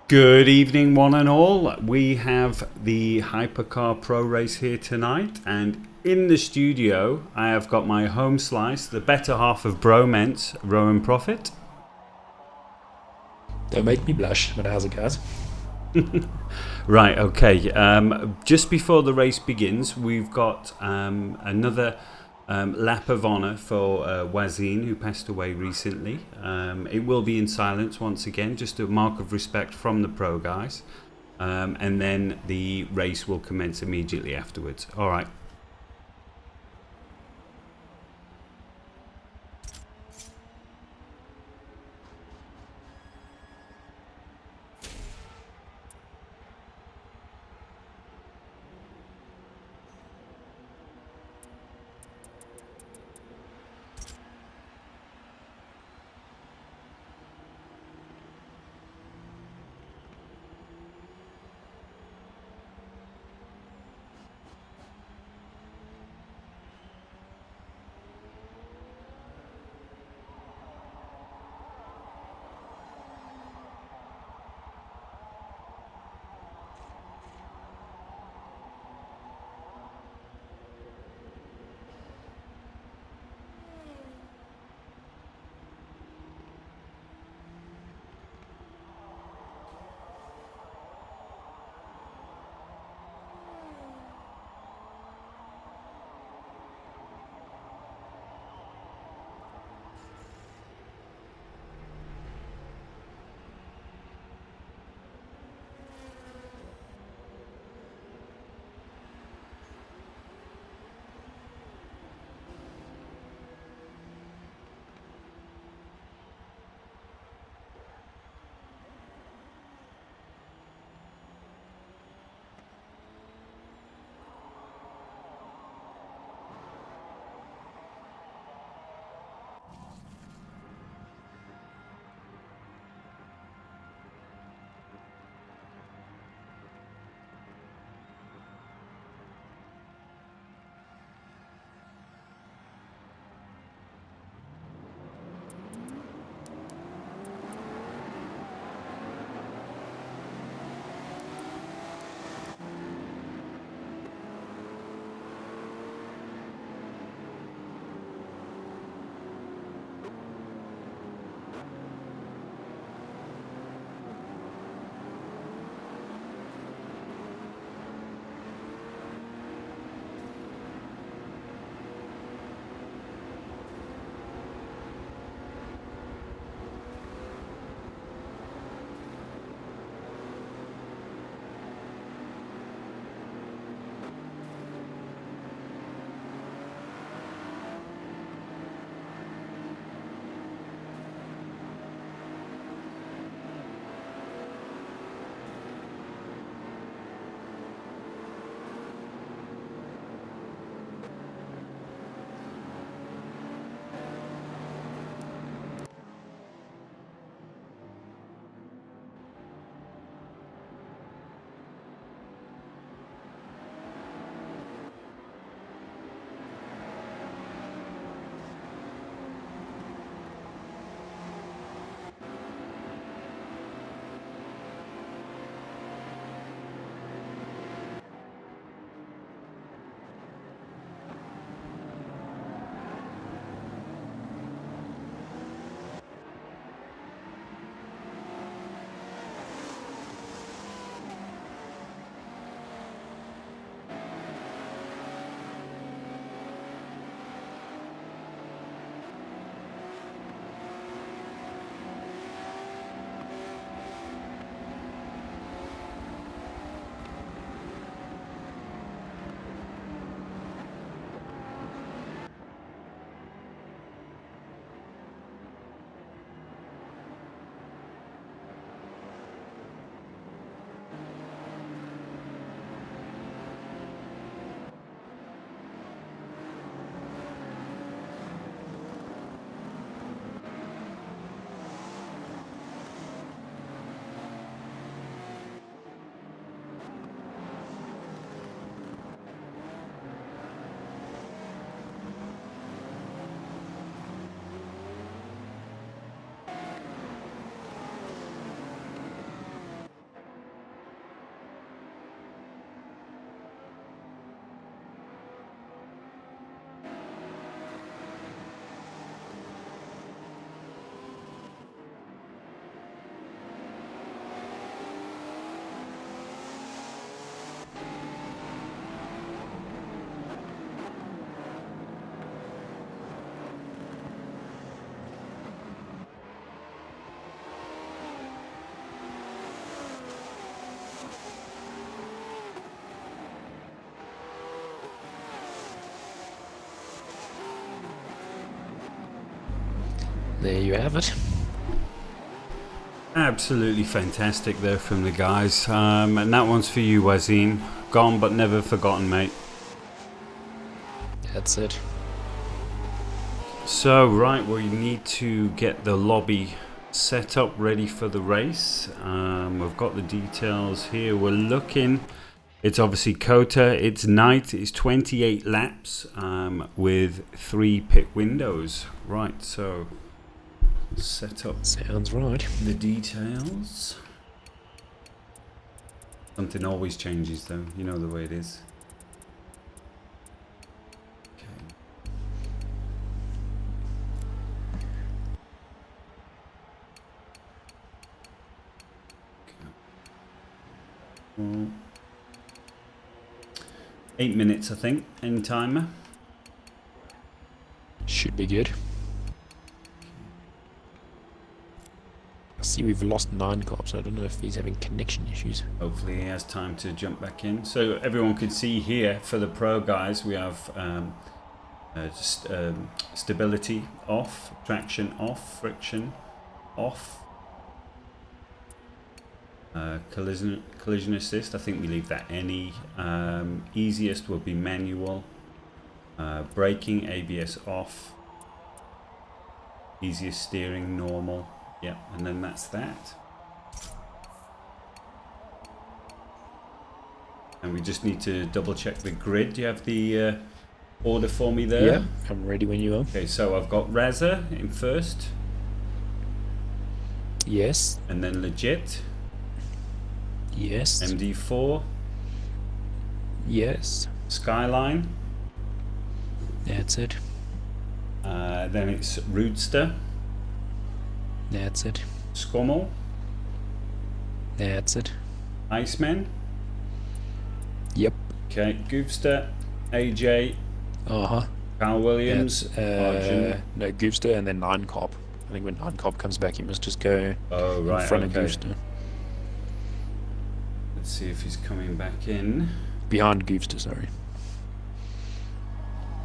Good evening, one and all. We have the Hypercar Pro Race here tonight, and in the studio, I have got my home slice, the better half of Bromance, Rowan Profit. Don't make me blush, but how's it, guys? Right, okay. Just before the race begins, we've got another lap of honour for Wazin, who passed away recently. It will be in silence once again, just a mark of respect from the pro guys. And then the race will commence immediately afterwards. All right. There you have it. Absolutely fantastic there from the guys. And that one's for you, Wazin. Gone but never forgotten, mate. That's it. So, right, we need to get the lobby set up ready for the race. We've got the details here. We're looking. It's obviously COTA. It's night. It's 28 laps with 3 pit windows. Right, so set up Sounds right. the details. Something always changes though, you know the way it is. Okay. Okay. 8 minutes, I think, end timer. Should be good. I see we've lost 9 cops. I don't know if he's having connection issues. Hopefully he has time to jump back in. So everyone can see here for the pro guys, we have stability off, traction off, friction off, collision assist. I think we leave that any. Easiest will be manual. Braking, ABS off. Easiest steering, normal. Yeah, and then that's that. And we just need to double check the grid. Do you have the order for me there? Yeah, I'm ready when you are. Okay, so I've got Raza in first. Yes. And then Legit. Yes. MD4. Yes. Skyline. That's it. Then it's Roadster. That's it. Scommel. That's it. Iceman. Yep. Okay, Goofster. AJ. Uh-huh. Carl Williams. That's, no, Goofster and then 9 cop. I think when 9 cop comes back, he must just go right, in front okay. of Goofster. Let's see if he's coming back in. Behind Goofster, sorry.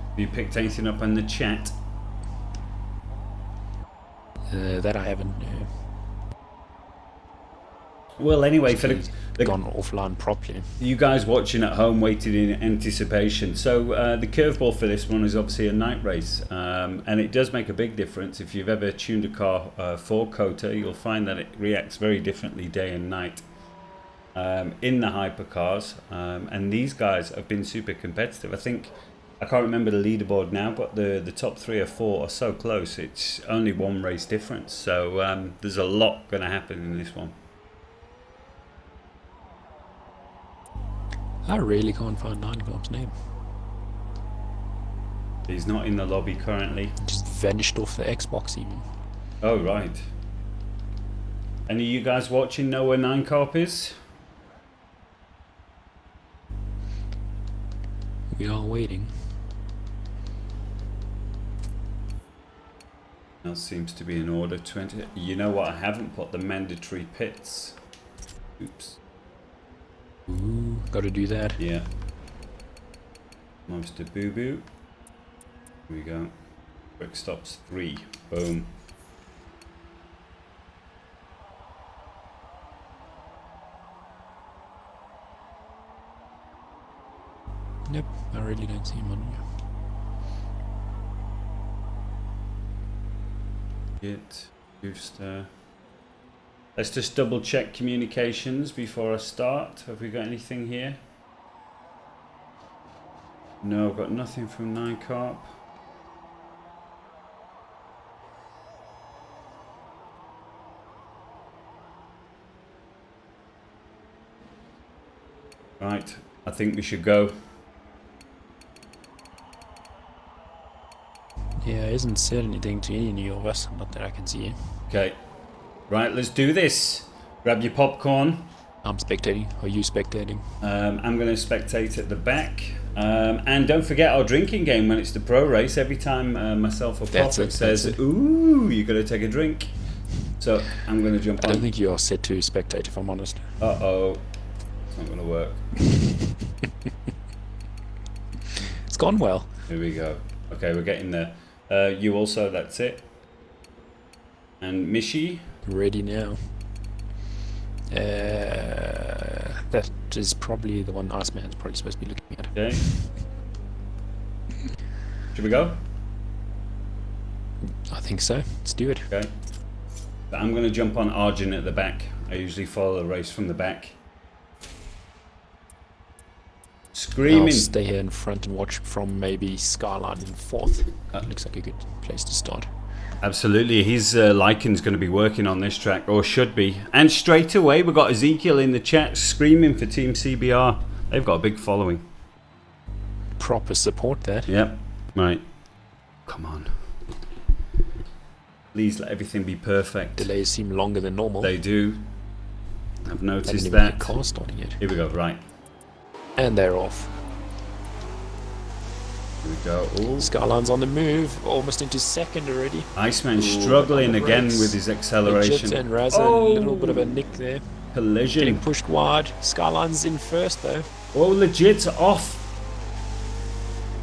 Have you picked anything up on the chat? That I haven't. Well, anyway, for gone offline properly. you guys watching at home, waiting in anticipation. So the curveball for this one is obviously a night race, and it does make a big difference. If you've ever tuned a car for COTA, you'll find that it reacts very differently day and night in the hypercars. And these guys have been super competitive. I can't remember the leaderboard now, but the top 3 or 4 are so close. It's only 1 race difference. So there's a lot going to happen in this one. I really can't find 9 cop's name. He's not in the lobby currently. He just vanished off the Xbox even. Oh, right. Any of you guys watching know where 9 Carp is? We are waiting. That seems to be in order. 20. You know what? I haven't put the mandatory pits. Oops. Ooh, gotta do that. Yeah. Monster Boo Boo. Here we go. Quick stops 3. Boom. Nope, I really don't see him on here. Git. Goofster. Let's just double check communications before I start. Have we got anything here? No, I've got nothing from 9 Carp. Right, I think we should go. Yeah, he hasn't said anything to any of us, not that I can see. Okay. Right, let's do this. Grab your popcorn. I'm spectating. Are you spectating? I'm going to spectate at the back. And don't forget our drinking game when it's the pro race. Every time myself or Prophet says, ooh, you're going to take a drink. So I'm going to jump on. I don't think you are set to spectate, if I'm honest. Uh-oh. It's not going to work. It's gone well. Here we go. Okay, we're getting there. You also, that's it. And Mishi? Ready now. That is probably the one Iceman's probably supposed to be looking at. Okay. Should we go? I think so. Let's do it. Okay. I'm going to jump on Arjun at the back. I usually follow the race from the back. Screaming. I'll stay here in front and watch from maybe Skyline in 4th. Looks like a good place to start. Absolutely. His Lycan's going to be working on this track, or should be. And straight away, we've got Ezekiel in the chat screaming for Team CBR. They've got a big following. Proper support there. Yep. Right. Come on. Please let everything be perfect. Delays seem longer than normal. They do. I've noticed Haven't even that. had car starting yet. Here we go. Right. And they're off. Here we go. Ooh. Skyline's on the move, almost into 2nd already. Iceman struggling again with his acceleration. Legit and Raza, a little bit of a nick there. Collision. Getting pushed wide. Skyline's in 1st though. Oh, Legit's off.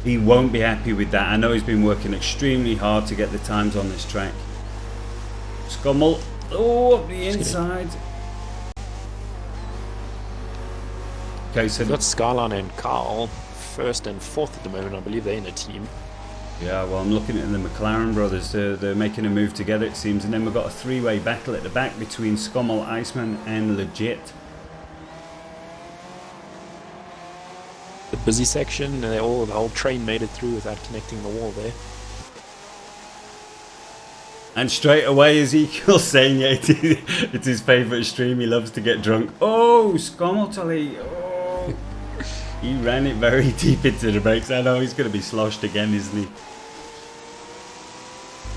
He won't be happy with that. I know he's been working extremely hard to get the times on this track. Scummel. Oh, up the inside. Okay, so we've got Skyline and Carl 1st and 4th at the moment. I believe they're in a team. Yeah, well, I'm looking at the McLaren brothers. They're making a move together, it seems. And then we've got a 3-way battle at the back between Scummel, Iceman, and Legit. The busy section, the whole train made it through without connecting the wall there. And straight away, Ezekiel saying it's his favourite stream. He loves to get drunk. Oh, Scomeltally. Oh. He ran it very deep into the brakes. I know he's going to be sloshed again, isn't he?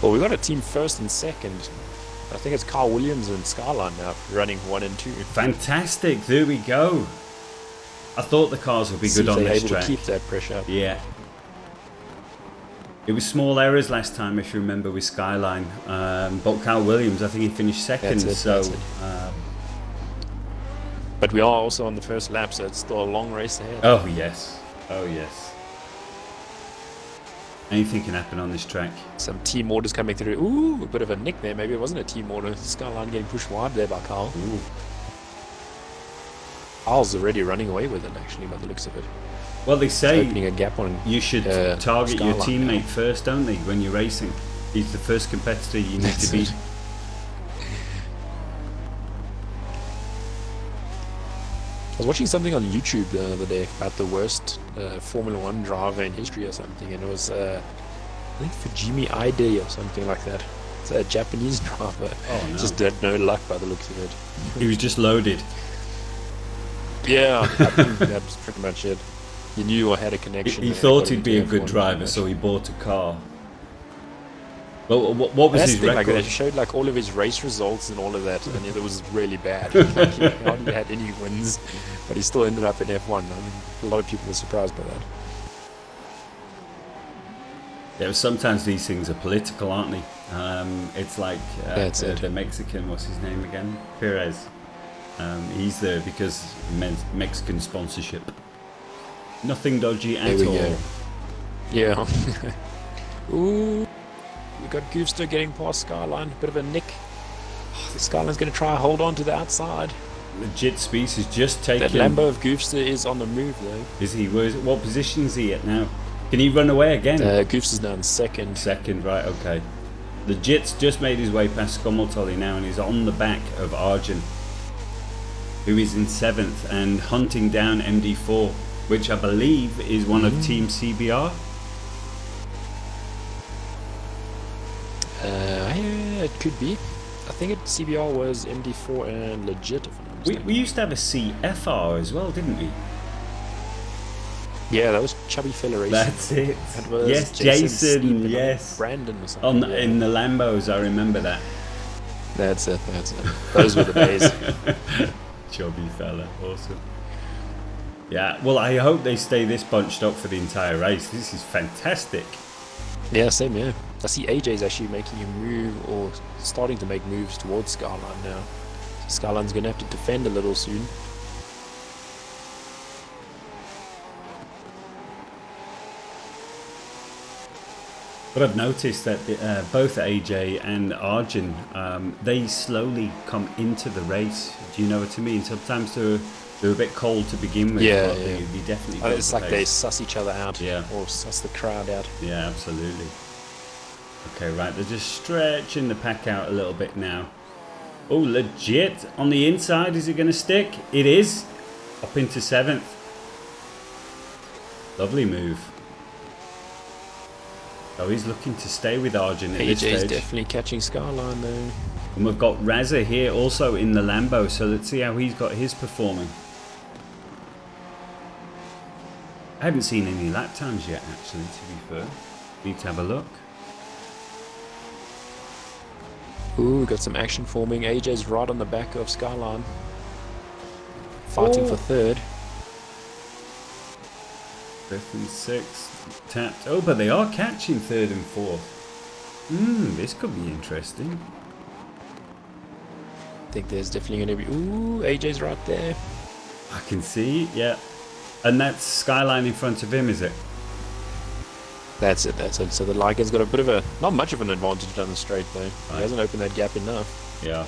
Well, we've got a team 1st and 2nd. I think it's Carl Williams and Skyline now running 1 and 2. Fantastic. There we go. I thought the cars would be good on this track. Able to keep that pressure up. Yeah. It was small errors last time, if you remember, with Skyline. But Carl Williams, I think he finished 2nd. But we are also on the 1st lap, so it's still a long race ahead. Oh, yes. Oh, yes. Anything can happen on this track. Some team orders coming through. Ooh, a bit of a nick there. Maybe it wasn't a team order. Skyline getting pushed wide there by Carl. Ooh. Carl's already running away with it, actually, by the looks of it. Well, they say opening a gap on, you should target your teammate first, don't they, when you're racing? He's the first competitor you need to beat. I was watching something on YouTube the other day about the worst Formula 1 driver in history or something, and it was, I think, Fujimi Ide or something like that. It's a Japanese driver. Oh, no. Just had no luck by the looks of it. He was just loaded. Yeah, I think that's pretty much it. He knew I had a connection. He thought he'd be a good driver, so he bought a car. Well, what was his record? Like, they showed like all of his race results and all of that, and it was really bad. Like, he hardly had any wins, but he still ended up in F1. I mean, a lot of people were surprised by that. Yeah, sometimes these things are political, aren't they? It's like the Mexican, what's his name again? Perez. He's there because Mexican sponsorship. Nothing dodgy at all. Go. Yeah. Ooh. We got Goofster getting past Skyline. Bit of a nick. The Skyline's going to try and hold on to the outside. Legit Speeds has just taken... That Lambo of Goofster is on the move, though. Is he? What position is he at now? Can he run away again? Goofster's now in 2nd. 2nd, right, okay. Legit's just made his way past Scomeltolly now and is on the back of Arjun, who is in 7th and hunting down MD4, which I believe is one of Team CBR. Yeah, it could be. I think CBR was MD4 and Legit, if I'm not mistaken. We used to have a CFR as well, didn't we? Yeah, that was Chubby Fella Racing. That's it. That was yes, Jason, yes. Brandon or something. In the Lambos, I remember that. That's it. Those were the days. Chubby fella, awesome. Yeah, well, I hope they stay this bunched up for the entire race. This is fantastic. Yeah, same here. I see AJ's actually making a move, or starting to make moves towards Skyline now. Skyline's going to have to defend a little soon. But I've noticed that both AJ and Arjun, they slowly come into the race. Do you know what I mean? Sometimes they're a bit cold to begin with. Yeah, but yeah. They definitely. It's like they suss each other out. Yeah. Or suss the crowd out. Yeah, absolutely. Okay, right. They're just stretching the pack out a little bit now. Oh, legit. On the inside, is it going to stick? It is. Up into 7th. Lovely move. Oh, he's looking to stay with Arjun at this stage. AJ's definitely catching Skyline though. And we've got Raza here also in the Lambo, so let's see how he's got his performing. I haven't seen any lap times yet, actually, to be fair. Need to have a look. Ooh, we got some action forming. AJ's right on the back of Skyline. Fighting for 3rd. 5th and 6th. Tapped. Oh, but they are catching 3rd and 4th. This could be interesting. I think there's definitely going to be... Ooh, AJ's right there. I can see, yeah. And that's Skyline in front of him, is it? That's it. So the Lycan's got a bit of a... Not much of an advantage down the straight, though. Right. He hasn't opened that gap enough. Yeah.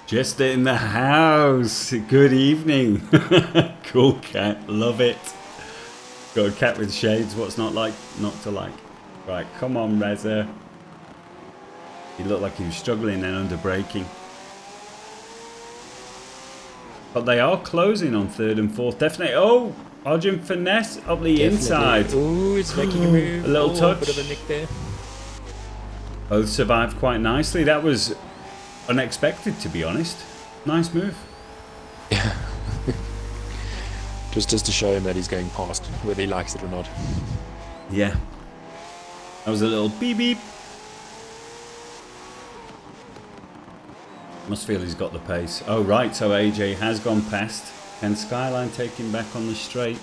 Just in the house. Good evening. Cool cat. Love it. Got a cat with shades. What's not to like? Right, come on, Reza. He looked like he was struggling then under braking. But they are closing on 3rd and 4th. Definitely. Oh, Arjun finesse up the inside. Ooh, it's making a move. A little touch. Bit of a nick there. Both survived quite nicely. That was unexpected, to be honest. Nice move. Yeah. just to show him that he's going past, whether he likes it or not. Yeah. That was a little beep beep. Must feel he's got the pace. Oh, right. So AJ has gone past. Can Skyline take him back on the straight?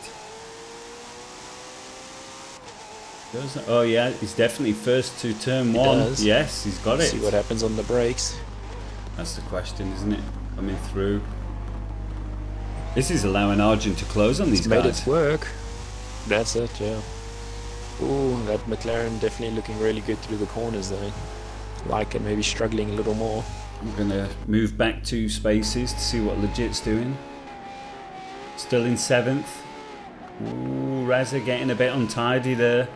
Oh, yeah. He's definitely first to turn 1. Yes, he's got it. See what happens on the brakes. That's the question, isn't it? Coming through. This is allowing Arjun to close on these guys. Made it work. That's it, yeah. Ooh, that McLaren definitely looking really good through the corners though. Like it, maybe struggling a little more. I'm going to move back 2 spaces to see what Legit's doing. Still in 7th. Ooh, Raza getting a bit untidy there.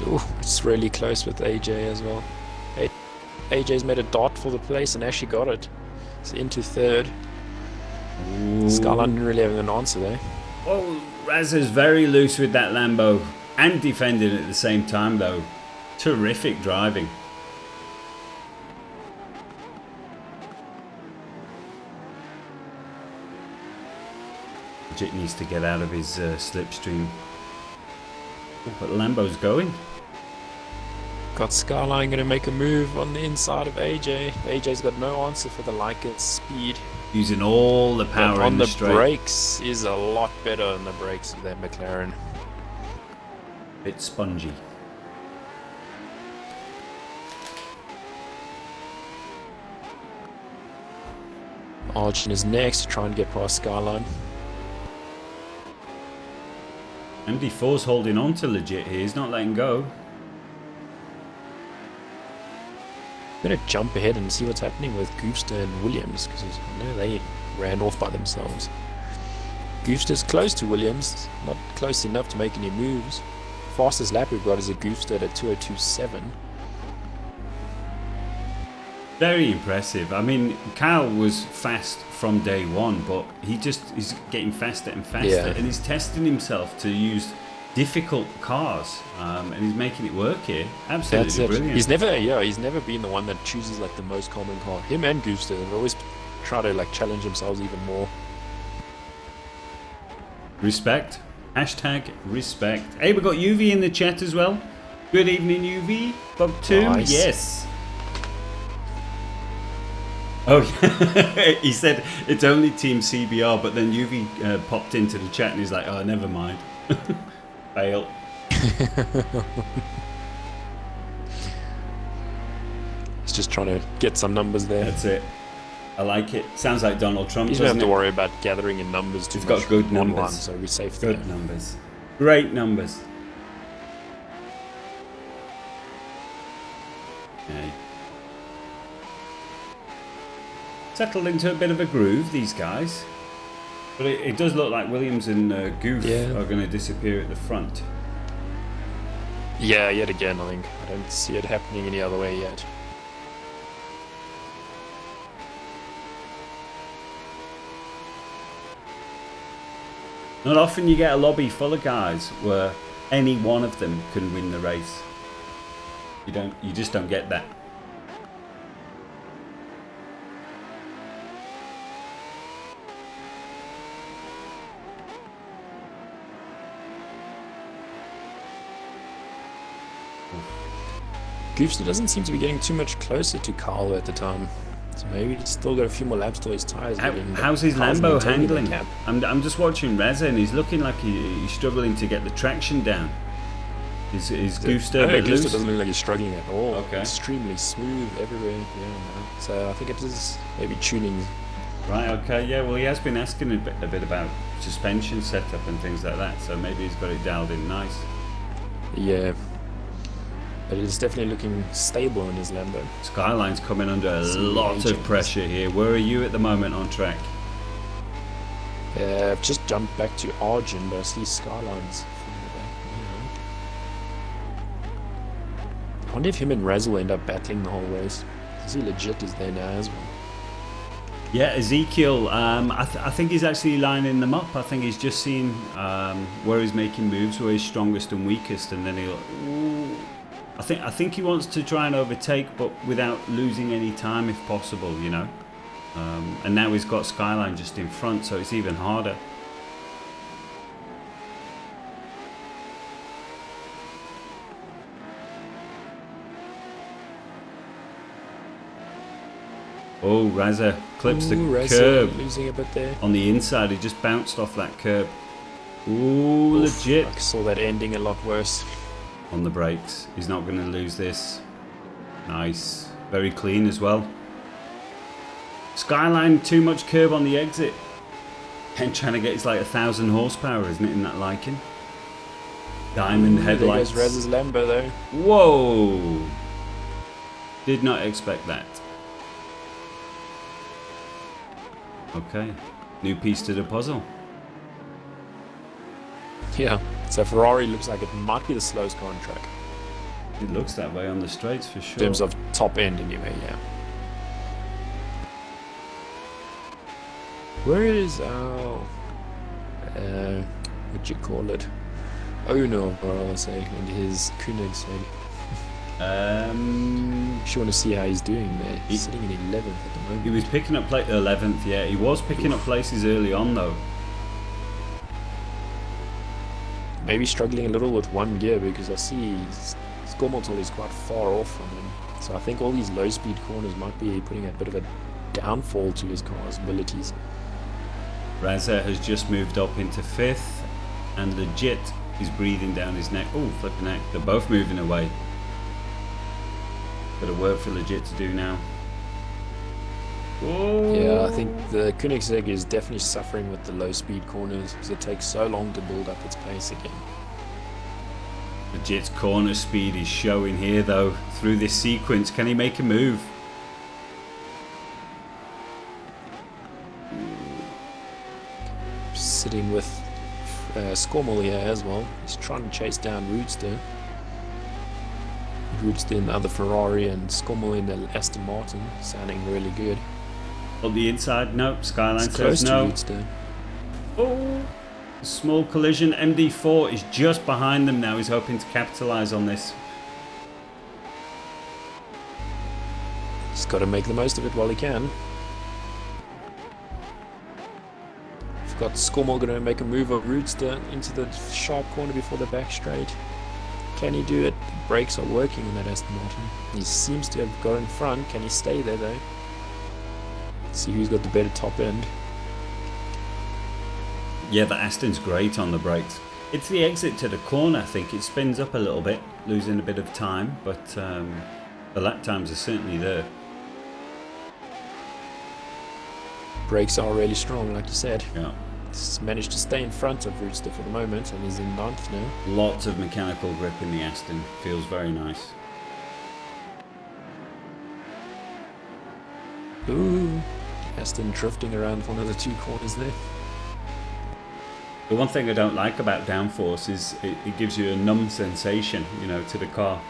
Ooh, it's really close with AJ as well. AJ's made a dart for the place and actually got it. It's into 3rd. Ooh. Skyline didn't really have an answer there. Oh, Raza's very loose with that Lambo and defending at the same time though. Terrific driving. Legit needs to get out of his slipstream. But Lambo's going. Got Skyline going to make a move on the inside of AJ. AJ's got no answer for the Lycan's speed. Using all the power on in the straight. brakes is a lot better on the brakes of that McLaren. Bit spongy. Arjun is next to try and get past Skyline. MD4's holding on to Legit here. He's not letting go. I'm going to jump ahead and see what's happening with Goofster and Williams, because I know they ran off by themselves. Goofster's close to Williams, not close enough to make any moves. Fastest lap we've got is a Goofster at 2:02.7. Very impressive. I mean, Kyle was fast from day one, but he's getting faster and faster, Yeah. and he's testing himself to use difficult cars, and he's making it work here. Absolutely That's it. brilliant. He's never been the one that chooses like the most common car. Him and Goofster, they always try to like challenge themselves even more. Respect. Hashtag respect. Hey, we got UV in the chat as well. Good evening, UV. Bug2. Nice. Yes. Oh, he said it's only Team CBR, but then UV popped into the chat and he's like, oh, never mind. Fail. He's just trying to get some numbers there. That's it. I like it. Sounds like Donald Trump. He's doesn't don't have to it? worry about gathering in numbers too He's much. got good on numbers. one, so we're safe Good there. numbers. Great numbers. Okay. Settled into a bit of a groove, these guys. But it does look like Williams and Goof are going to disappear at the front. Yeah, yet again, I think. I don't see it happening any other way yet. Not often you get a lobby full of guys where any one of them can win the race. You just don't get that. Goofster doesn't seem to be getting too much closer to Carl at the time. So maybe he's still got a few more laps till his tyres get in. How's his Carl's Lambo maintaining the handling? gap. I'm just watching Reza and he's looking like he's struggling to get the traction down. Is Goofster a bit Goofster loose? doesn't look like he's struggling at all. Okay. Extremely smooth everywhere. Yeah, no. So I think it is maybe tuning. Right, okay, yeah, well he has been asking a bit about suspension setup and things like that, so maybe he's got it dialed in nice. Yeah. But it's definitely looking stable in his Lambo. Skyline's coming under a lot of pressure here. Where are you at the moment on track? I've just jumped back to Argent, but I see Skylines further back. Yeah. I wonder if him and Raz will end up battling the whole race. Because he legit is there now as well. Yeah, Ezekiel, I think he's actually lining them up. I think he's just seeing where he's making moves, where he's strongest and weakest, and then he'll... Ooh. I think he wants to try and overtake, but without losing any time if possible, you know. And now he's got Skyline just in front, so it's even harder. Oh, Raza clips the curb. Losing a bit there. On the inside, he just bounced off that curb. Ooh, legit. I saw that ending a lot worse. On the brakes. He's not going to lose this. Nice. Very clean as well. Skyline, too much curb on the exit. And trying to get it's like 1,000 horsepower, isn't it, in that Lycan? Diamond headlights. There goes Raz's Lambo though. Whoa! Did not expect that. Okay. New piece to the puzzle. Yeah. So Ferrari looks like it might be the slowest car on track. It looks that way on the straights for sure. In terms of top end anyway, yeah. Where is our what you call it? Owner of ORLSA and his Koenigsegg. Just want to see how he's doing there. He's sitting in 11th at the moment. He was picking up 11th, yeah. He was picking up places early on though. Maybe struggling a little with one gear because I see Skormeltal is quite far off from him. So I think all these low speed corners might be putting a bit of a downfall to his car's abilities. Raza has just moved up into 5th and Legit is breathing down his neck. Oh, flipping neck. They're both moving away. Bit of work for Legit to do now. Oh. Yeah, I think the Koenigsegg is definitely suffering with the low speed corners because it takes so long to build up its pace again. Legit's corner speed is showing here though through this sequence. Can he make a move? Sitting with Skormel here as well. He's trying to chase down Roodster. Roodster in the other Ferrari and Skormel in the Aston Martin, sounding really good. On the inside, no. Skyline It's says close no. to Roodster. Oh, a small collision. MD4 is just behind them now. He's hoping to capitalise on this. He's got to make the most of it while he can. We've got Skormel going to make a move of Roodster into the sharp corner before the back straight. Can he do it? The brakes are working in that Aston Martin. He seems to have got in front. Can he stay there though? Let's see who's got the better top end. Yeah, the Aston's great on the brakes. It's the exit to the corner, I think. It spins up a little bit, losing a bit of time, but the lap times are certainly there. Brakes are really strong, like you said. Yeah. He's managed to stay in front of Roadster for the moment, and he's in 9th now. Lots of mechanical grip in the Aston. Feels very nice. Ooh, Aston drifting around one of the 2 corners there. The one thing I don't like about downforce is it gives you a numb sensation, you know, to the car.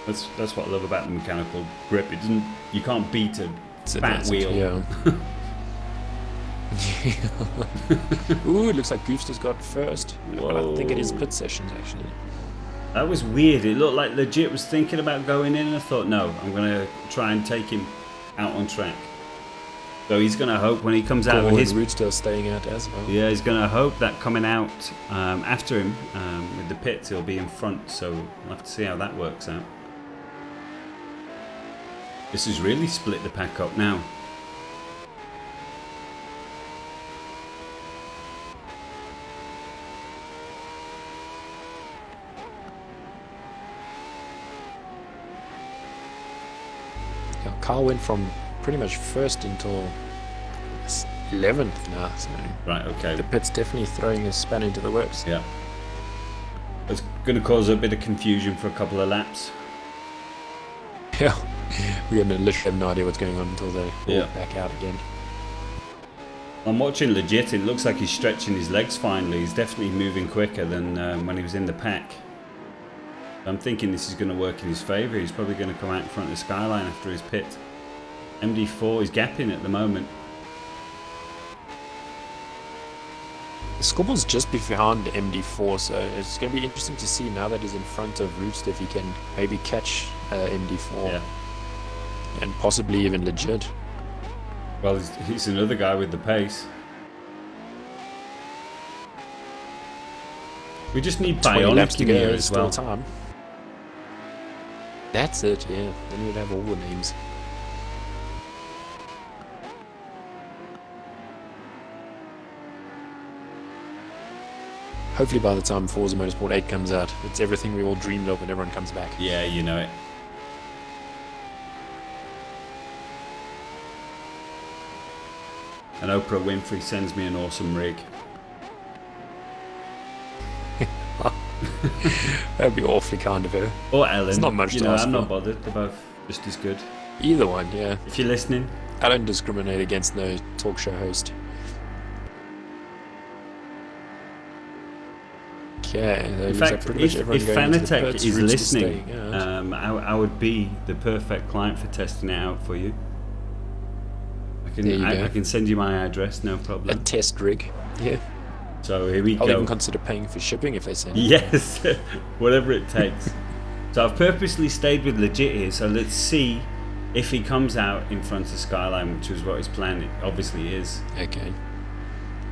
That's what I love about the mechanical grip. It doesn't. You can't beat a fat wheel. Yeah. Ooh, it looks like Goofster's got first. But I think it is pit sessions actually. That was weird. It looked like legit was thinking about going in, and I thought, no, I'm going to try and take him out on track. So he's going to hope when he comes out with his Roadster staying out as well. Yeah, he's going to hope that coming out after him with the pits, he'll be in front. So we'll have to see how that works out. This has really split the pack up now. Yeah, Carl went from pretty much first until 11th now. So Right, okay. the pit's definitely throwing a span into the works. Yeah. It's going to cause a bit of confusion for a couple of laps. Yeah, we're going to literally have no idea what's going on until they walk back out again. I'm watching legit. It looks like he's stretching his legs finally. He's definitely moving quicker than when he was in the pack. I'm thinking this is going to work in his favour. He's probably going to come out in front of the Skyline after his pit. MD4 is gapping at the moment. Scobble's just behind MD4, so it's going to be interesting to see now that he's in front of Rootster if he can maybe catch MD4 Yeah. and possibly even legit. Well, he's another guy with the pace. We just need 20 laps bionic to in go, here it's as still well. time. That's it, yeah. Then we'd have all the names. Hopefully by the time Forza Motorsport 8 comes out, it's everything we all dreamed of when everyone comes back. Yeah, you know it. And Oprah Winfrey sends me an awesome rig. That'd be awfully kind of her. Or Ellen. It's not much you to know, ask I'm for. not bothered. They're both just as good. Either one, yeah. If you're listening. I don't discriminate against no talk show host. Okay, In fact, if Fanatec is listening, I would be the perfect client for testing it out for you. I can send you my address, no a problem. test rig. Yeah. So here we I'll go. even consider paying for shipping if they send it. Yes, whatever it takes. So I've purposely stayed with legit here, so let's see if he comes out in front of Skyline, which was what his plan obviously is. Okay.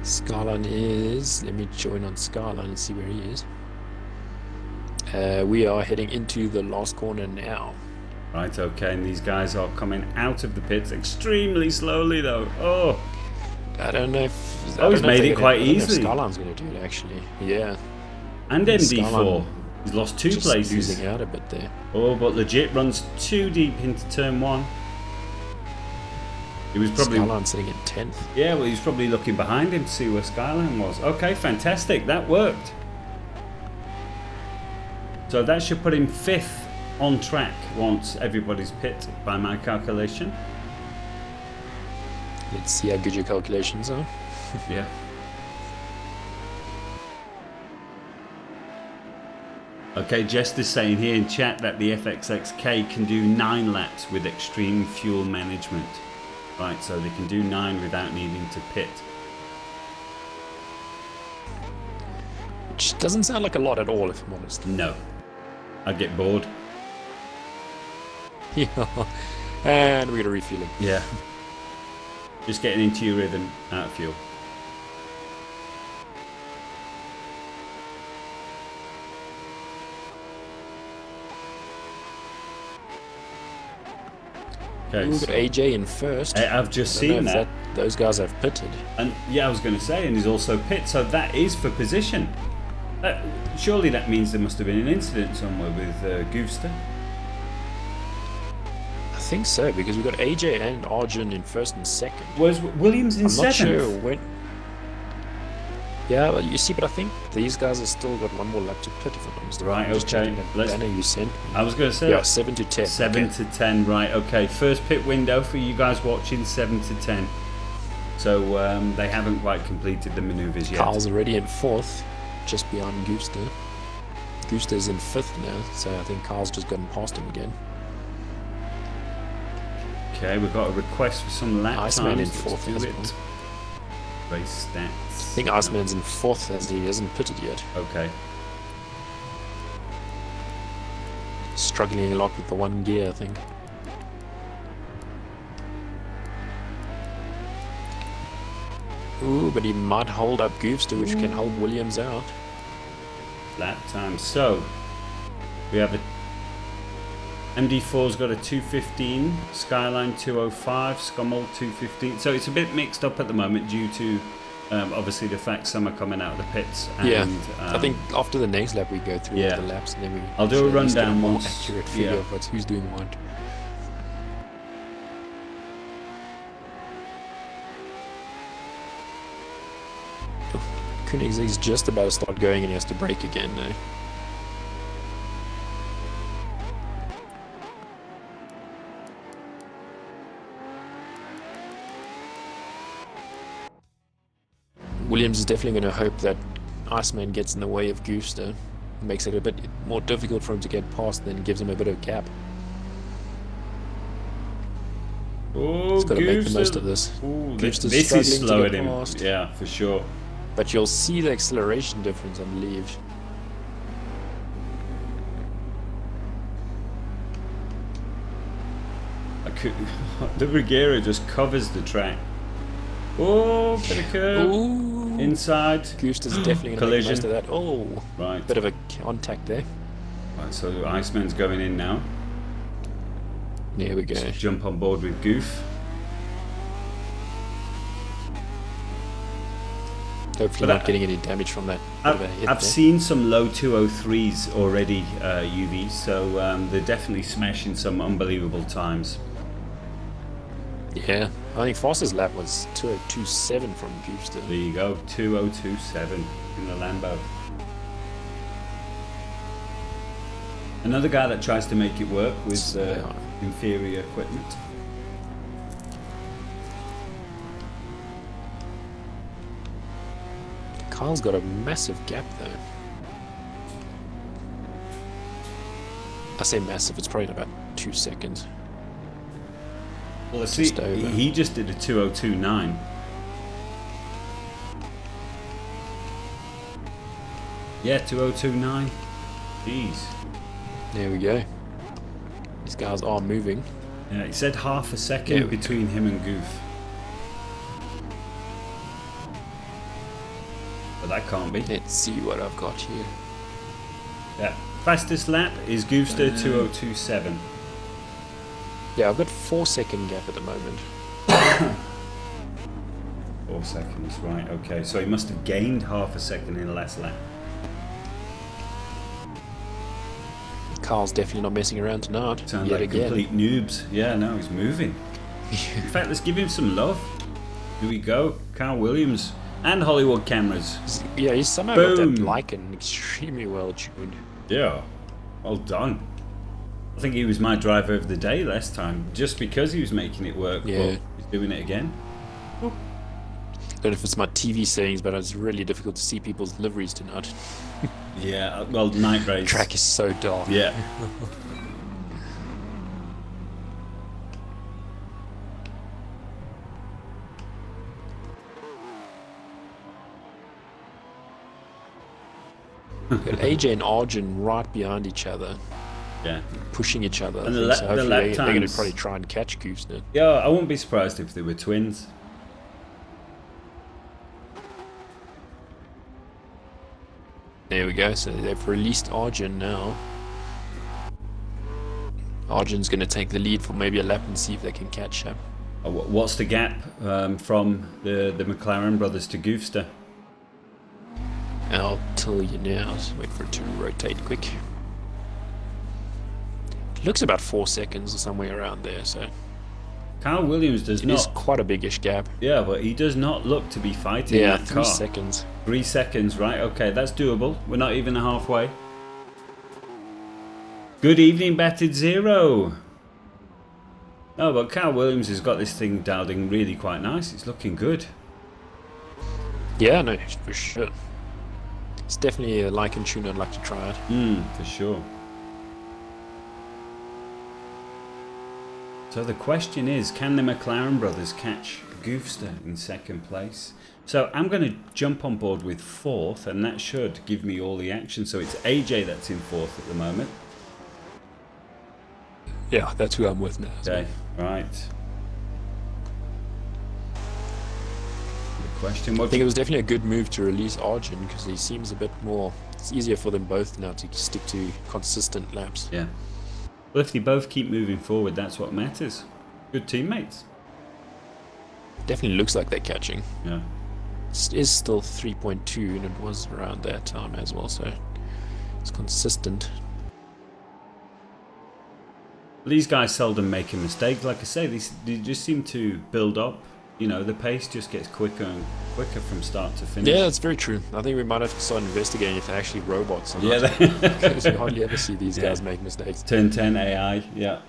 Skyline is... Let me join on Skyline and see where he is. We are heading into the last corner now. Right, okay, and these guys are coming out of the pits extremely slowly though. Oh, I don't know if... he's made it quite easily. Skyline's going to do it, actually. Yeah. and MD4. Skyline He's lost 2 just places. losing out a bit there. Oh, but legit runs too deep into turn 1. He was probably... Skyline sitting in 10th. Yeah, well, he was probably looking behind him to see where Skyline was. Okay, fantastic. That worked. So that should put him 5th on track once everybody's pit, by my calculation. Let's see how good your calculations are. Yeah. Okay, Jess is saying here in chat that the FXXK can do 9 laps with extreme fuel management. Right, so they can do 9 without needing to pit. Which doesn't sound like a lot at all, if I'm honest. No. I'd get bored. Yeah. And we're going to refuel him. Yeah. Just getting into your rhythm out of fuel. Okay, We've got AJ in first. I've just I don't seen know if that. those guys have pitted. And yeah, I was going to say, and he's also pit, so that is for position. Surely that means there must have been an incident somewhere with Goofster. I think so, because we've got AJ and Arjun in first and second. Was Williams in I'm not seventh? sure when. Yeah, but you see, but I think these guys have still got one more lap to pit if I'm not mistaken. Right, I'm just okay. checking that banner you sent me. I was going to say... Yeah, 7 to 10. 7 okay. to 10, right, okay. First pit window for you guys watching, 7 to 10. So they haven't quite completed the manoeuvres yet. Carl's already in fourth, just behind Gooster. Gooster's in fifth now, so I think Carl's just gotten past him again. Okay, we've got a request for some lap Iceman times. in fourth as well. Race stats. I think Iceman's in fourth as he hasn't pitted yet. Okay. Struggling a lot with the one gear, I think. Ooh, but he might hold up Goofster, which can hold Williams out. Lap time. So, we have a... MD4's got a 2:15, Skyline 2:05, Scummel 2:15. So it's a bit mixed up at the moment due to obviously the fact some are coming out of the pits. And, Yeah, I think after the next lap we go through yeah. all the laps and then we. I'll do a at least get rundown more once. accurate figure Yeah. of who's doing what. Koenigsegg's just about to start going and he has to brake again now. Williams is definitely going to hope that Iceman gets in the way of Goofster. Makes it a bit more difficult for him to get past, then gives him a bit of a gap. Oh, He's got to make the most of this. Ooh, Goofster's this is struggling to slowing get him. past. Yeah, for sure. But you'll see the acceleration difference, I believe. The Regera just covers the track. Oh, bit of curve. Ooh. Inside. Goofster's definitely going to make the Collision. most of that. Oh, Right. bit of a contact there. Right, so Iceman's going in now. There we go. Just jump on board with Goof. Hopefully But not getting any damage from that. Bit of a hit I've there. seen some low 203s already, UVs, so they're definitely smashing some unbelievable times. Yeah, I think fastest lap was 2027 from Goofster. There you go, 2027 in the Lambo. Another guy that tries to make it work with inferior equipment. Carl's got a massive gap though. I say massive, it's probably about 2 seconds. Well, let's see, over. he just did a 2029. Yeah, 2029. Jeez. There we go. These guys are moving. Yeah, he said half a There second we between him and Goof. But that can't be. Let's see what I've got here. Yeah. Fastest lap is Goofster 2027. Yeah, I've got 4 second gap at the moment. 4 seconds, right, okay. So he must have gained half a second in the last lap. Carl's definitely not messing around tonight. Sound yet like again. complete noobs. Yeah, no, he's moving. In fact, let's give him some love. Here we go. Carl Williams and Hollywood cameras. Yeah, he's somehow got Boom. that Lycan extremely well tuned. Yeah, well done. I think he was my driver of the day last time, just because he was making it work. Yeah. Well, he's doing it again. I don't know if it's my TV settings, but it's really difficult to see people's liveries tonight. Yeah, well, night race. Track is so dark. Yeah. Got AJ and Arjun right behind each other, Yeah. pushing each other. And I think. the So lap hopefully they're going to times- probably try and catch Goose now. Yeah, I wouldn't be surprised if they were twins. There we go. So they've released Arjun now. Arjun's going to take the lead for maybe a lap and see if they can catch him. What's the gap from the McLaren brothers to Goofster? I'll tell you now. Just wait for it to rotate quick. It looks about 4 seconds or somewhere around there, so Carl Williams does it not. is quite a biggish gap. Yeah, but he does not look to be fighting Yeah, that 3 car. seconds. 3 seconds, right? Okay, that's doable. We're not even halfway. Good evening, Batted Zero. Oh, but Carl Williams has got this thing dialed in really quite nice. It's looking good. Yeah, no, for sure. It's definitely a like and tune I'd like to try it. For sure. So the question is, can the McLaren brothers catch Goofster in second place? So I'm going to jump on board with fourth, and that should give me all the action. So it's AJ that's in fourth at the moment. Yeah, that's who I'm with now. Okay, right. The question, I think it was definitely a good move to release Arjun because he seems a bit more. It's easier for them both now to stick to consistent laps. Yeah. Well, if they both keep moving forward, that's what matters. Good teammates. Definitely looks like they're catching. Yeah. It is still 3.2, and it was around that time as well, so it's consistent. These guys seldom make a mistake. Like I say, they just seem to build up. You know, the pace just gets quicker and quicker from start to finish. Yeah, that's very true. I think we might have to start investigating if they're actually robots or not. Yeah, Because you hardly ever see these guys make mistakes. Turn 10 AI, yeah.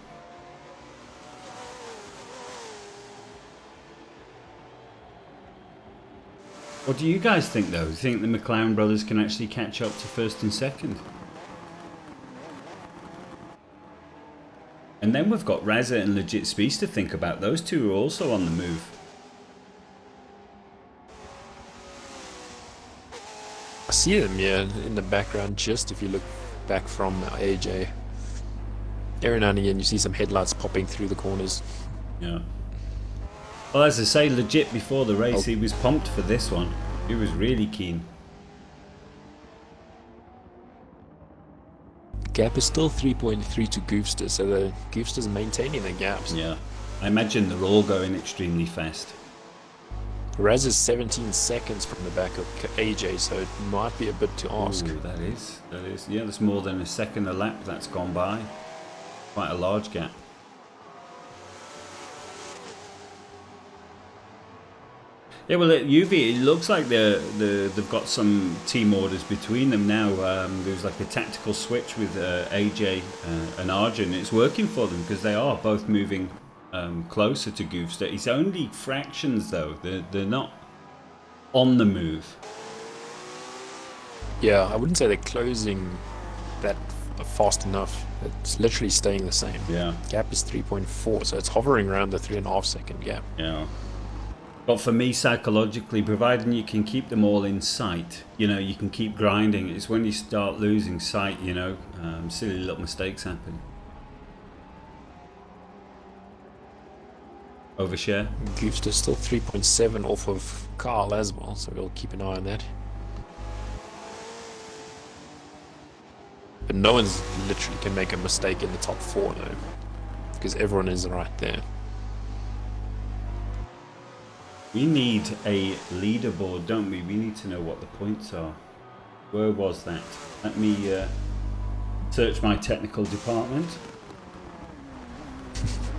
What do you guys think, though? Do you think the McLaren brothers can actually catch up to first and second? And then we've got Razza and Legit Speeds to think about. Those two are also on the move. I see them, yeah, in the background, just if you look back from AJ. Every now and again you see some headlights popping through the corners. Yeah. Well, as I say, Legit before the race, he was pumped for this one. He was really keen. Gap is still 3.3 to Goofster, so the Goofster's maintaining the gaps. Yeah. I imagine they're all going extremely fast. Raz is 17 seconds from the back of AJ, so it might be a bit to ask. Ooh, that is. Yeah, that's more than a second a lap that's gone by. Quite a large gap. Yeah, well, at UV, it looks like they've got some team orders between them now. There's like a tactical switch with AJ and Arjun. It's working for them because they are both moving closer to Goofster. It's only fractions, though. They're not on the move. Yeah, I wouldn't say they're closing that fast enough. It's literally staying the same. Yeah. Gap is 3.4, so it's hovering around the 3.5 second gap. Yeah. But for me, psychologically, providing you can keep them all in sight, you know, you can keep grinding. It's when you start losing sight, you know, silly little mistakes happen. Overshare. Goofster's still 3.7 off of Carl as well, so we'll keep an eye on that. But no one's literally can make a mistake in the top 4 though, because everyone is right there. We need a leaderboard, don't we? We need to know what the points are. Where was that? Let me search my technical department.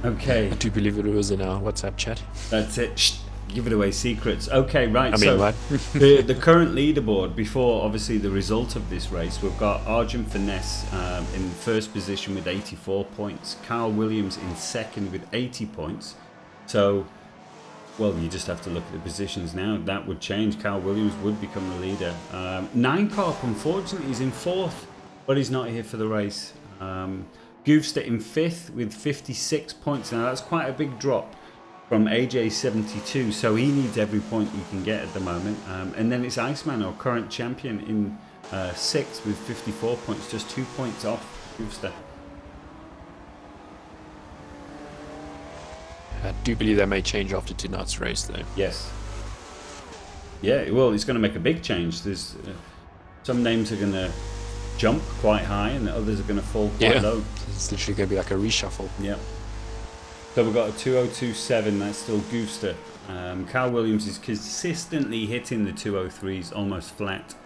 Okay. I do believe it was in our WhatsApp chat. That's it. Shh, give it away secrets. Okay, right. I mean, what? the current leaderboard before obviously the result of this race, we've got Arjun Finesse in first position with 84 points. Carl Williams in second with 80 points. So, well, you just have to look at the positions now. That would change. Carl Williams would become the leader. Nine Carp, unfortunately, is in fourth, but he's not here for the race. Goofster in fifth with 56 points. Now, that's quite a big drop from AJ 72, so he needs every point he can get at the moment. And then it's Iceman, our current champion, in sixth with 54 points, just 2 points off Goofster. I do believe that may change after tonight's race, though. Yes. Yeah, well, it's going to make a big change. There's some names are going to jump quite high, and the others are going to fall quite low. It's literally going to be like a reshuffle. Yeah. So we've got a 2027. That's still Goofster. Carl Williams is consistently hitting the 203s almost flat.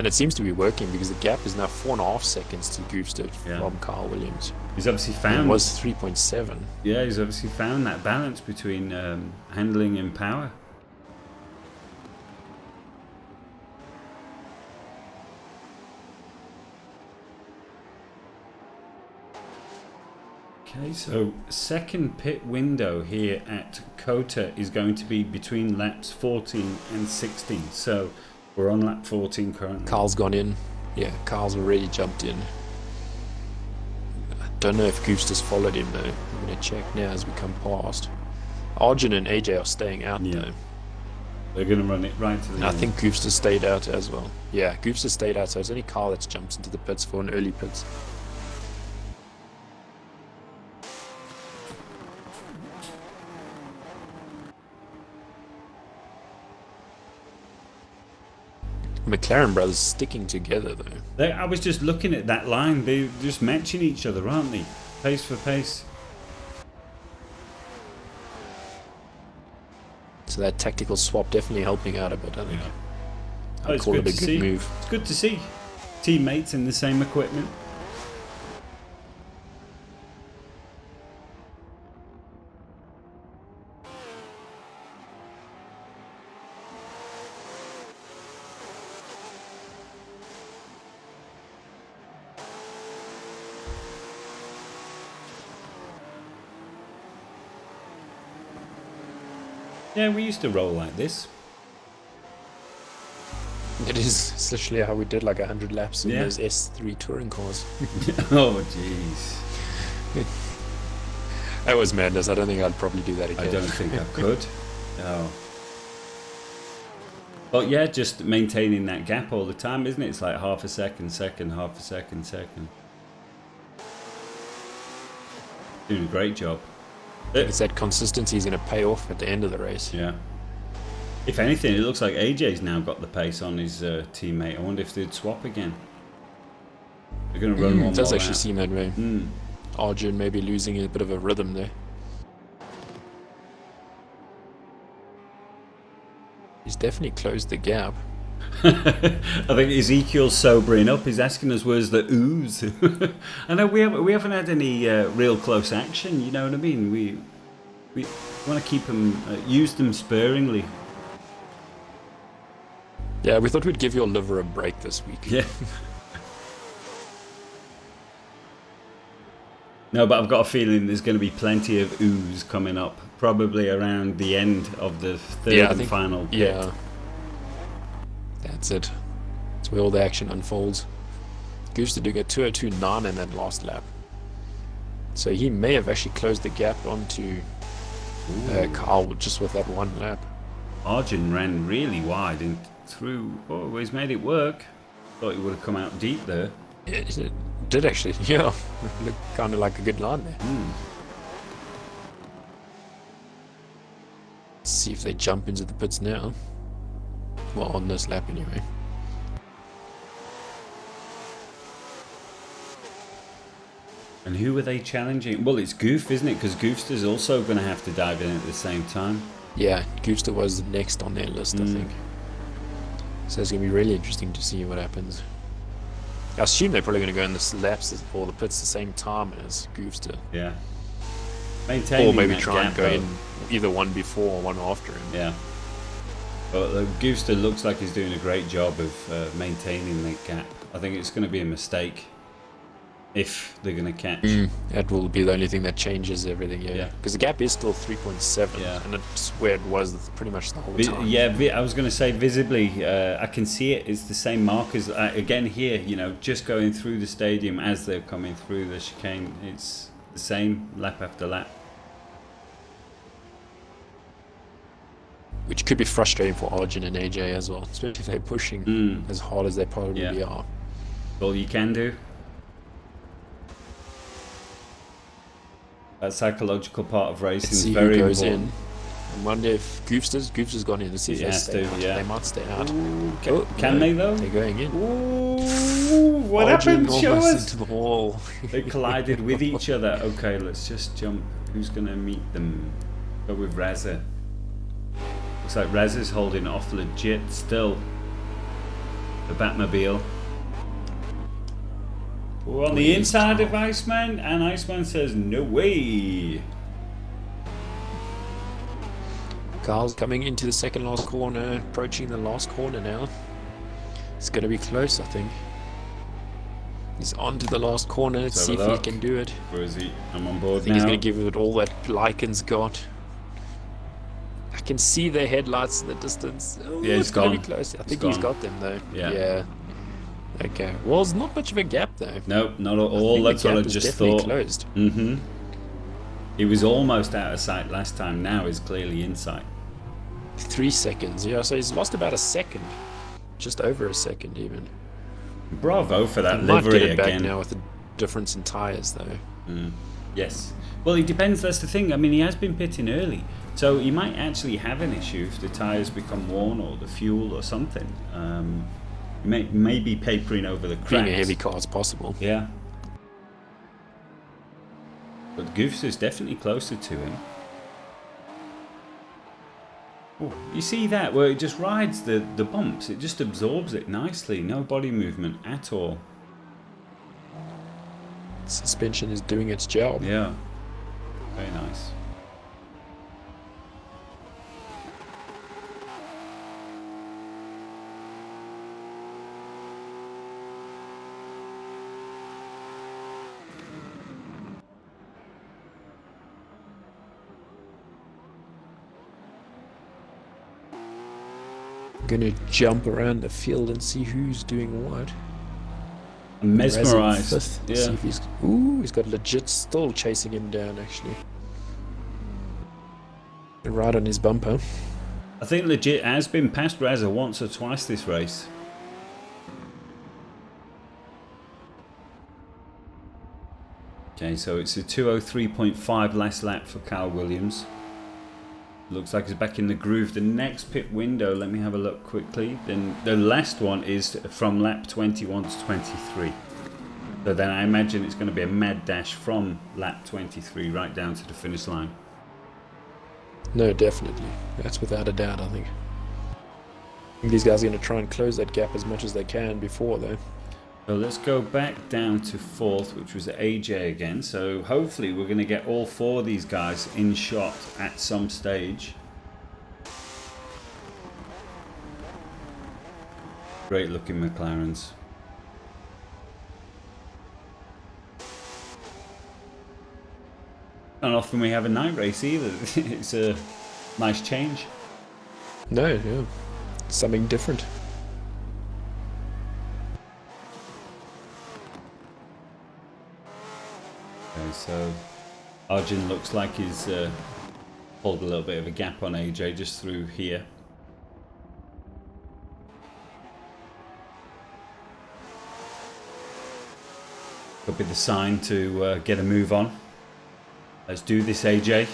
And it seems to be working because the gap is now 4.5 seconds to Goofster from Carl Williams. He's obviously And found... it was 3.7. Yeah, he's obviously found that balance between handling and power. Okay, so second pit window here at COTA is going to be between laps 14 and 16. So we're on lap 14 currently. Carl's gone in. Yeah, Carl's already jumped in. I don't know if Goofster's followed him though. I'm going to check now as we come past. Arjun and AJ are staying out though. They're going to run it right to the end. I think Goofster stayed out as well. Yeah, Goofster stayed out, so it's only Carl that jumps into the pits for an early pits. McLaren brothers sticking together though. I was just looking at that line. They're just matching each other, aren't they? Pace for pace. So that tactical swap definitely helping out a bit, I think. Oh, I call it a good move. It's good to see teammates in the same equipment. Yeah, we used to roll like this. It is. It's literally how we did like 100 laps in those S3 touring cars. Oh, jeez. That was madness. I don't think I'd probably do that again. I don't think I could. No. But yeah, just maintaining that gap all the time, isn't it? It's like half a second, half a second. Doing a great job. It's that consistency is going to pay off at the end of the race. Yeah. If anything, it looks like AJ's now got the pace on his teammate. I wonder if they'd swap again. They're going to run one more. It does lap. actually seem that way. Arjun maybe losing a bit of a rhythm there. He's definitely closed the gap. I think Ezekiel's sobering up. He's asking us where's the ooze. I know we haven't had any real close action. You know what I mean? We want to keep them, use them sparingly. Yeah, we thought we'd give your liver a break this week. Yeah. No, but I've got a feeling there's going to be plenty of ooze coming up, probably around the end of the third and final pit. Yeah. That's it. That's where all the action unfolds. Goose did get 2:02.9 in that last lap. So he may have actually closed the gap onto Carl just with that one lap. Arjun ran really wide and through. Oh, he's made it work. Thought he would have come out deep there. Yeah, it did actually. Yeah. Looked kind of like a good line there. Let's see if they jump into the pits now. Well, on this lap anyway. And who are they challenging? Well, it's Goof, isn't it? Because Goofster's also going to have to dive in at the same time. Yeah, Goofster was next on their list, I think. So it's going to be really interesting to see what happens. I assume they're probably going to go in the laps or the pits the same time as Goofster. Yeah. Maintaining or maybe that try and gap, go though. in either one before or one after him. Yeah. But Goofster looks like he's doing a great job of maintaining that gap. I think it's going to be a mistake if they're going to catch. That will be the only thing that changes everything, yeah. Because the gap is still 3.7, and it's where it was pretty much the whole time. Yeah, I was going to say visibly, I can see it. It's the same markers. Again here, you know, just going through the stadium as they're coming through the chicane. It's the same lap after lap. Which could be frustrating for Arjun and AJ as well, especially if they're pushing as hard as they probably are. All you can do. That psychological part of racing is very important. In. I wonder if Goofster's gone in to see if they stay out. They might stay out. Ooh, can they though? They're going in. Ooh, what Arjun happened? Show us. Into the wall. They collided with each other. Okay, let's just jump. Who's going to meet them? Go with Raza. Looks like Raza's holding off legit still. the Batmobile. We're on the inside of Iceman, and Iceman says, no way. Carl's coming into the second last corner, approaching the last corner now. It's going to be close, I think. He's on to the last corner. Let's see if he can do it. Where is he? I'm on board now. I think he's going to give it all that Lycan's got. I can see their headlights in the distance. Oh, yeah, it's going to be close. I think he's got them, though. Yeah. Okay. Well, it's not much of a gap, though. Nope, not at all. That's what I just thought. Closed. Mm-hmm. He was almost out of sight last time. Now he's clearly in sight. 3 seconds. Yeah, so he's lost about a second. Just over a second, even. Bravo for that he livery might get it back again. Now with the difference in tyres, though. Yes. Well, it depends. That's the thing. I mean, he has been pitting early, so he might actually have an issue if the tyres become worn or the fuel or something. May be papering over the cracks. Being a heavy car is possible. Yeah. But Goofs is definitely closer to him. Ooh, you see that where it just rides the bumps, it just absorbs it nicely, no body movement at all. Suspension is doing its job. Yeah, very nice. Gonna jump around the field and see who's doing what. I'm mesmerized. Yeah. See if he's got legit still chasing him down, actually. Right on his bumper. I think legit has been past Razza once or twice this race. Okay, so it's a 2:03.5 last lap for Kyle Williams. Looks like he's back in the groove. The next pit window, let me have a look quickly. Then the last one is from lap 21 to 23. So then I imagine it's going to be a mad dash from lap 23 right down to the finish line. No, definitely. That's without a doubt, I think. I think these guys are going to try and close that gap as much as they can before, though. So let's go back down to fourth, which was AJ again. So hopefully we're going to get all four of these guys in shot at some stage. Great looking McLarens. Not often we have a night race either. It's a nice change. No, yeah. Something different. Okay, so Arjun looks like he's pulled a little bit of a gap on AJ just through here. Could be the sign to get a move on. Let's do this, AJ.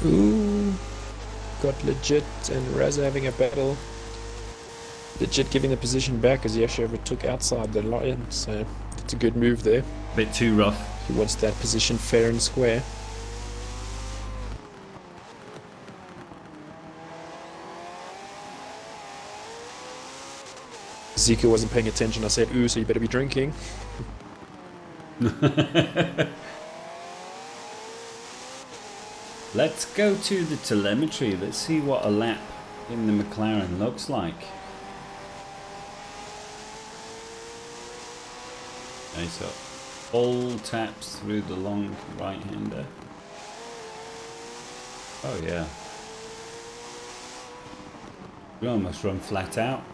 Ooh, got Legit and Razza having a battle. Legit giving the position back as he actually overtook outside the line, so it's a good move there. Bit too rough. He wants that position fair and square. Zika wasn't paying attention. I said, ooh, so you better be drinking. Let's go to the telemetry. Let's see what a lap in the McLaren looks like. Okay, so all taps through the long right-hander. Oh yeah. We almost run flat out.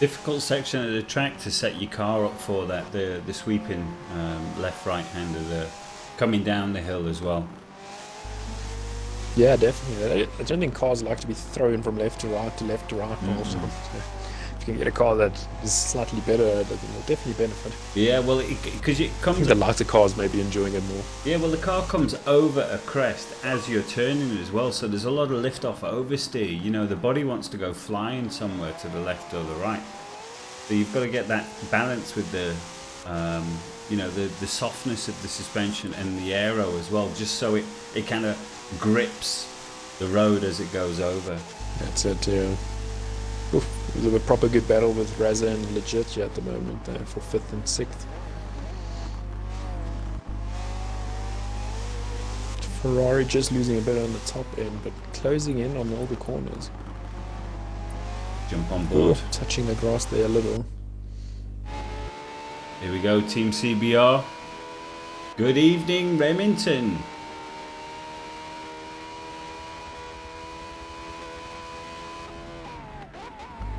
Difficult section of the track to set your car up for that. The sweeping left-right hander, the coming down the hill as well. Yeah, definitely. I don't think cars like to be thrown from left to right to left to right. Also, so if you can get a car that is slightly better, it'll definitely benefit. Yeah, well, because it I comes. think the lighter cars may be enjoying it more. Yeah, well, the car comes over a crest as you're turning as well, so there's a lot of lift off oversteer. You know, the body wants to go flying somewhere to the left or the right. So you've got to get that balance with the, you know, the softness of the suspension and the aero as well, just so it kind of grips the road as it goes over. That's it, yeah. Oof, it was a proper good battle with ORLSA and Legit here at the moment for 5th and 6th. Ferrari just losing a bit on the top end, but closing in on all the corners. Jump on board. Oh, touching the grass there a little. Here we go, Team CBR. Good evening, Remington.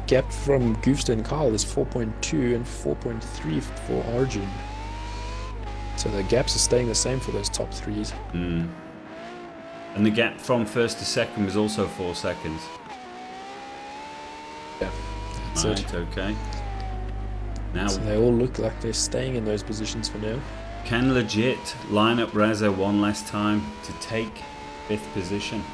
Gap from Goofster and Kyle is 4.2 and 4.3 for Arjun. So the gaps are staying the same for those top threes. And the gap from first to second was also 4 seconds. Yeah, that's right, it. Okay. Now, so they all look like they're staying in those positions for now. can Legit line up ORLSA one last time to take 5th position?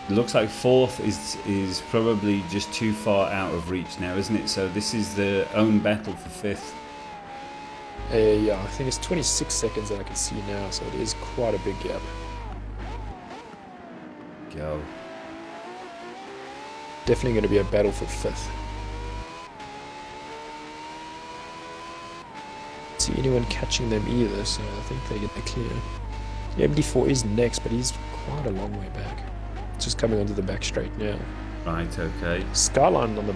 It looks like 4th is probably just too far out of reach now, isn't it? So this is the own battle for 5th. Yeah, I think it's 26 seconds that I can see now, so it is quite a big gap. Go. Definitely going to be a battle for 5th. See anyone catching them either, so I think they get the clear. The MD4 is next, but he's quite a long way back. Just coming onto the back straight now. Right, okay. Skyline on the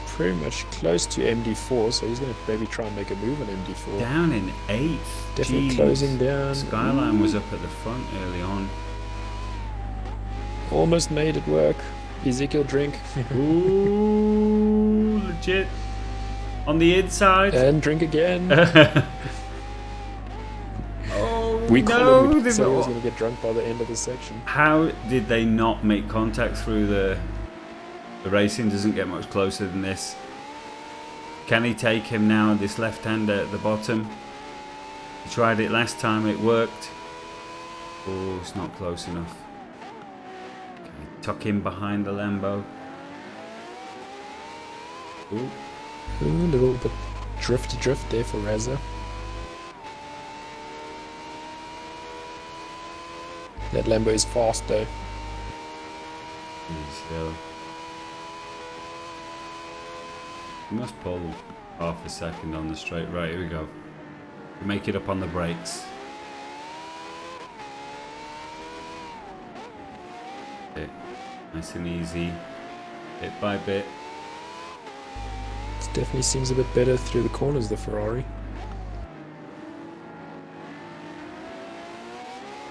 pretty much close to MD4, so he's going to maybe try and make a move on MD4. Down in 8th. Definitely Jeez. closing down. Skyline was up at the front early on. Almost made it work. Ezekiel drink. Ooh, Legit. On the inside. And drink again. We called him, so he was going to get drunk by the end of the section. How did they not make contact through the racing? Doesn't get much closer than this. Can he take him now? This left-hander at the bottom. He tried it last time. It worked. Oh, it's not close enough. Okay, tuck him behind the Lambo. Ooh. Ooh, a little bit drifty drift there for ORLSA. That Lambo is fast though. So you must pull half a second on the straight. Right, here we go. Make it up on the brakes. Okay. Nice and easy, bit by bit. It definitely seems a bit better through the corners, the Ferrari.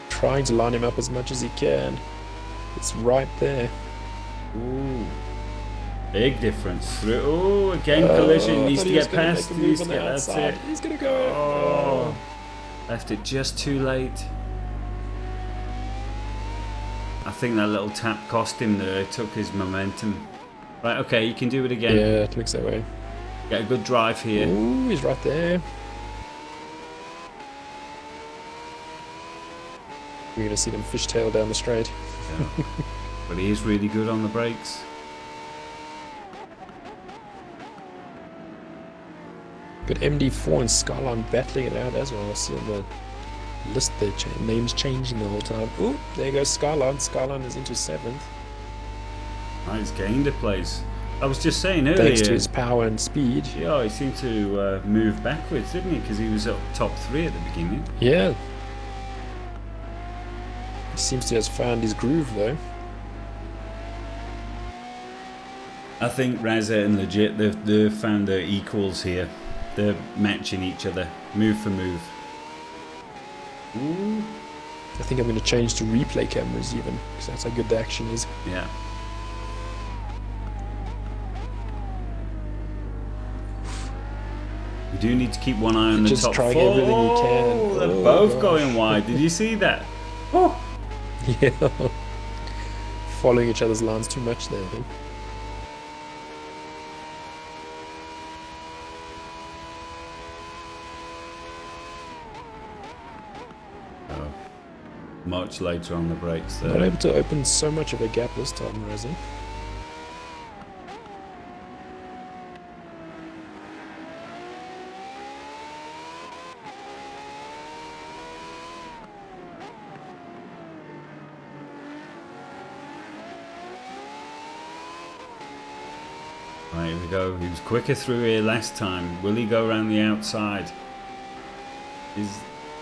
Trying to line him up as much as he can. It's right there. Ooh, big difference. Through. Oh, again collision. Needs to get past. Needs to get. That's it. He's gonna go. Oh, left it just too late. I think that little tap cost him there. It took his momentum. Right. Okay, you can do it again. Yeah, it looks that way. Get a good drive here. Ooh, he's right there. We're going to see them fishtail down the straight. Yeah. But he is really good on the brakes. But MD4 and Skyline battling it out as well. I see on the list their names changing the whole time. Ooh, there goes Skyline. Skyline is into 7th. He's gained a place. I was just saying earlier. Thanks to his power and speed. Yeah, he seemed to move backwards, didn't he? Because he was up top 3 at the beginning. Yeah. He seems to have found his groove though. I think ORLSA and Legit, they've found their equals here. They're matching each other, move for move. Ooh. I think I'm going to change to replay cameras even, because that's how good the action is. Yeah. We do need to keep one eye on the Just top trying four. everything he can. Oh, they're Oh, both gosh. going wide. Did you see that? Oh. Yeah. Following each other's lines too much there, I think. Oh. Much later on the brakes there. Not able to open so much of a gap this time, Razzie. Right, here we go. He was quicker through here last time. Will he go around the outside?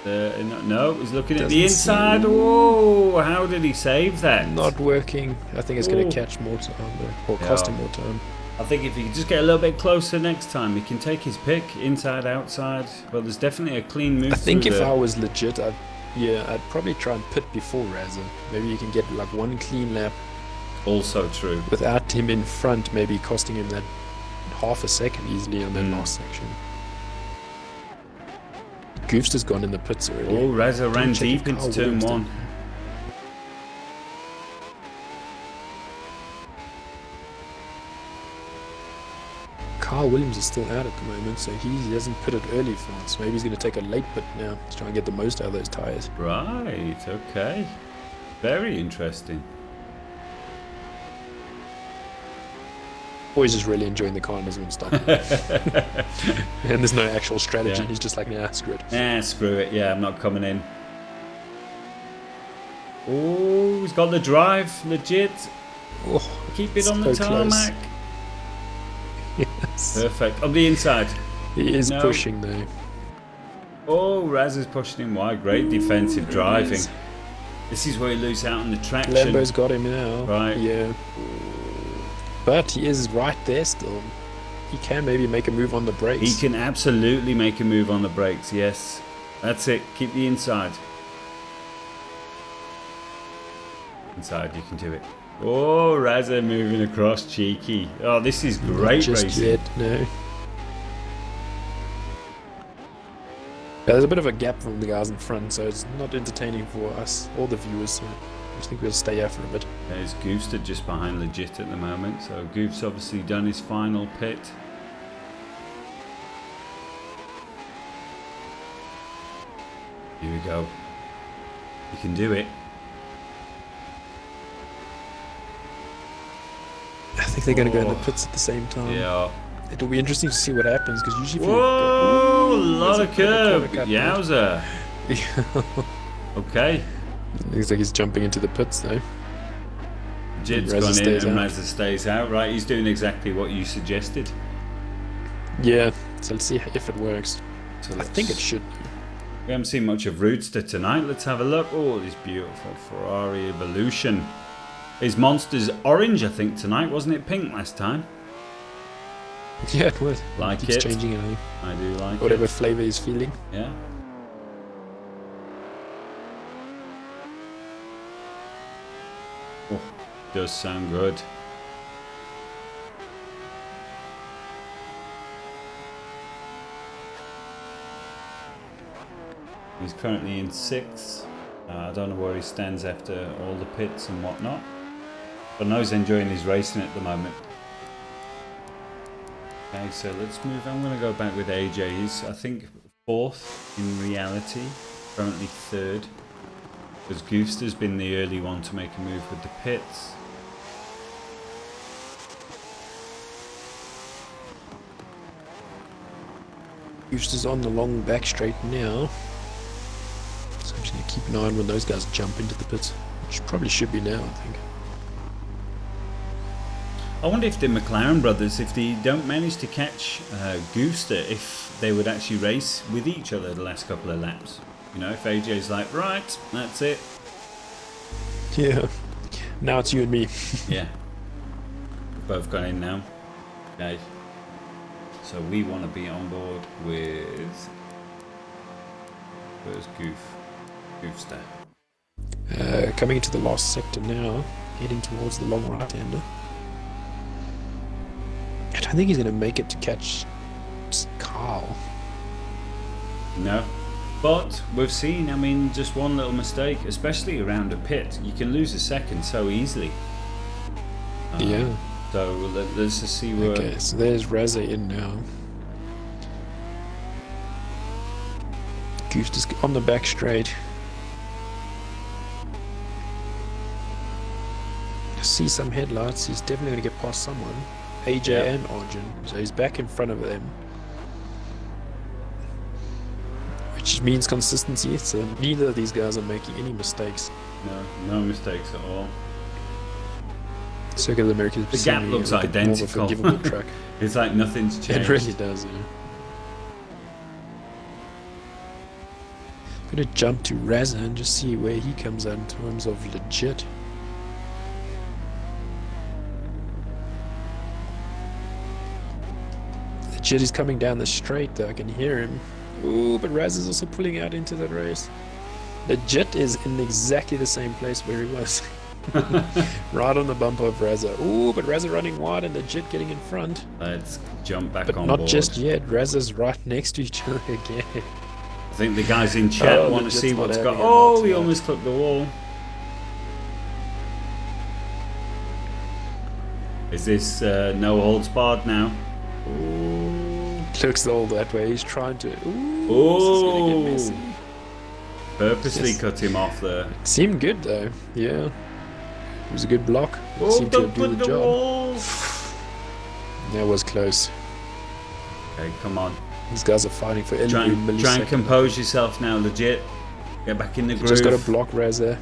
No, he's looking at the inside. Whoa! How did he save that? Not working. I think it's going to catch more time there, or cost him more time. I think if he could just get a little bit closer next time, he can take his pick, inside, outside. Well, there's definitely a clean move. I think through if there. I was legit, I'd probably try and pit before Razzie. Maybe you can get like one clean lap Also true. without him in front, maybe costing him that half a second easily on that last section. Goofster's gone in the pits already. Oh, Razza ran check deep if into Carl turn Williams did. one. Carl Williams is still out at the moment, so he hasn't pitted early for us. Maybe he's going to take a late pit now to try and get the most out of those tyres. Right, okay. Very interesting. Or he's just really enjoying the car and doesn't want to stop. And there's no actual strategy. Yeah. He's just like, nah, screw it. Nah, screw it. Yeah, I'm not coming in. Oh, he's got the drive. Legit. Oh, Keep it on the so close. tarmac. yes. Perfect. On the inside. He is No. pushing though. Oh, Raz is pushing him wide. Great defensive Ooh, driving. yes. This is where he loses out on the traction. Lambo's got him now. Right. Yeah. But he is right there still. He can maybe make a move on the brakes. He can absolutely make a move on the brakes, yes. That's it. Keep the inside. Inside, you can do it. Oh, Razza moving across, cheeky. Oh, this is Not great just racing. yet, no. Yeah, there's a bit of a gap from the guys in front, so it's not entertaining for us or the viewers. So I think we'll stay here for a bit. There's Goofster just behind Legit at the moment. So Goof's obviously done his final pit. Here we go. You can do it. I think they're going to go in the pits at the same time. Yeah. It'll be interesting to see what happens because usually. If Whoa! A lot there's of a bit of curb. corner cut Yowza. there. Okay. Looks like he's jumping into the pits though. Jid's Razza gone in stays and out. Razza stays out. Right, he's doing exactly what you suggested. Yeah, so let's see if it works. So I think it should. We haven't seen much of Roadster tonight. Let's have a look. Oh, this beautiful Ferrari Evolution. His Monster's orange, I think, tonight. Wasn't it pink last time? Yeah, it was. Like Keeps it. changing it. I do like Whatever it. flavor he's feeling. Yeah. Oh, does sound good. He's currently in 6th. I don't know where he stands after all the pits and whatnot. But I know he's enjoying his racing at the moment. Okay, so let's move. I'm going to go back with AJ. He's, I think, 4th in reality. Currently 3rd. Because Goofster's been the early one to make a move with the pits. Eustace on the long back straight now. So I'm just going to keep an eye on when those guys jump into the pits. Which probably should be now, I think. I wonder if the McLaren brothers, if they don't manage to catch Goofster, if they would actually race with each other the last couple of laps. You know, if AJ's like, right, that's it. Yeah. Now it's you and me. Yeah. We've both gone in now. Okay. So we want to be on board with... Where's Goofster. Coming into the last sector now. Heading towards the long right-hander. I don't think he's going to make it to catch Carl. No. But we've seen, I mean, just one little mistake, especially around a pit, you can lose a second so easily. Yeah. So let's just see where... Okay, so there's Reza in now. Goose just on the back straight. I see some headlights. He's definitely going to get past someone. AJ and Arjun. So he's back in front of them. Which means consistency. So neither of these guys are making any mistakes. No mistakes at all. Circuit of America. The gap looks identical. Track. It's like nothing's changed. It really does, yeah. I'm gonna jump to Raza and just see where he comes out in terms of legit. Legit is coming down the straight though, I can hear him. Ooh, but Raz is also pulling out into that race. Legit is in exactly the same place where he was. Right on the bumper of Raza. Ooh, but Raza running wide and Legit getting in front. Let's jump back but on not board. Just yet. Raza's right next to each other again. I think the guys in chat want to see what's got... Oh, he almost clipped the wall. Is this no holds barred now? Ooh. Looks all that way. He's trying to... Ooh, oh, this is gonna get messy. Purposely cut him off there. Seemed good though. Yeah, it was a good block. Seemed to do the job. Wall. That was close. Okay, come on. These guys are fighting for every millisecond. Try and compose yourself now, Legit. Get back in the groove. Just got to block Raz there.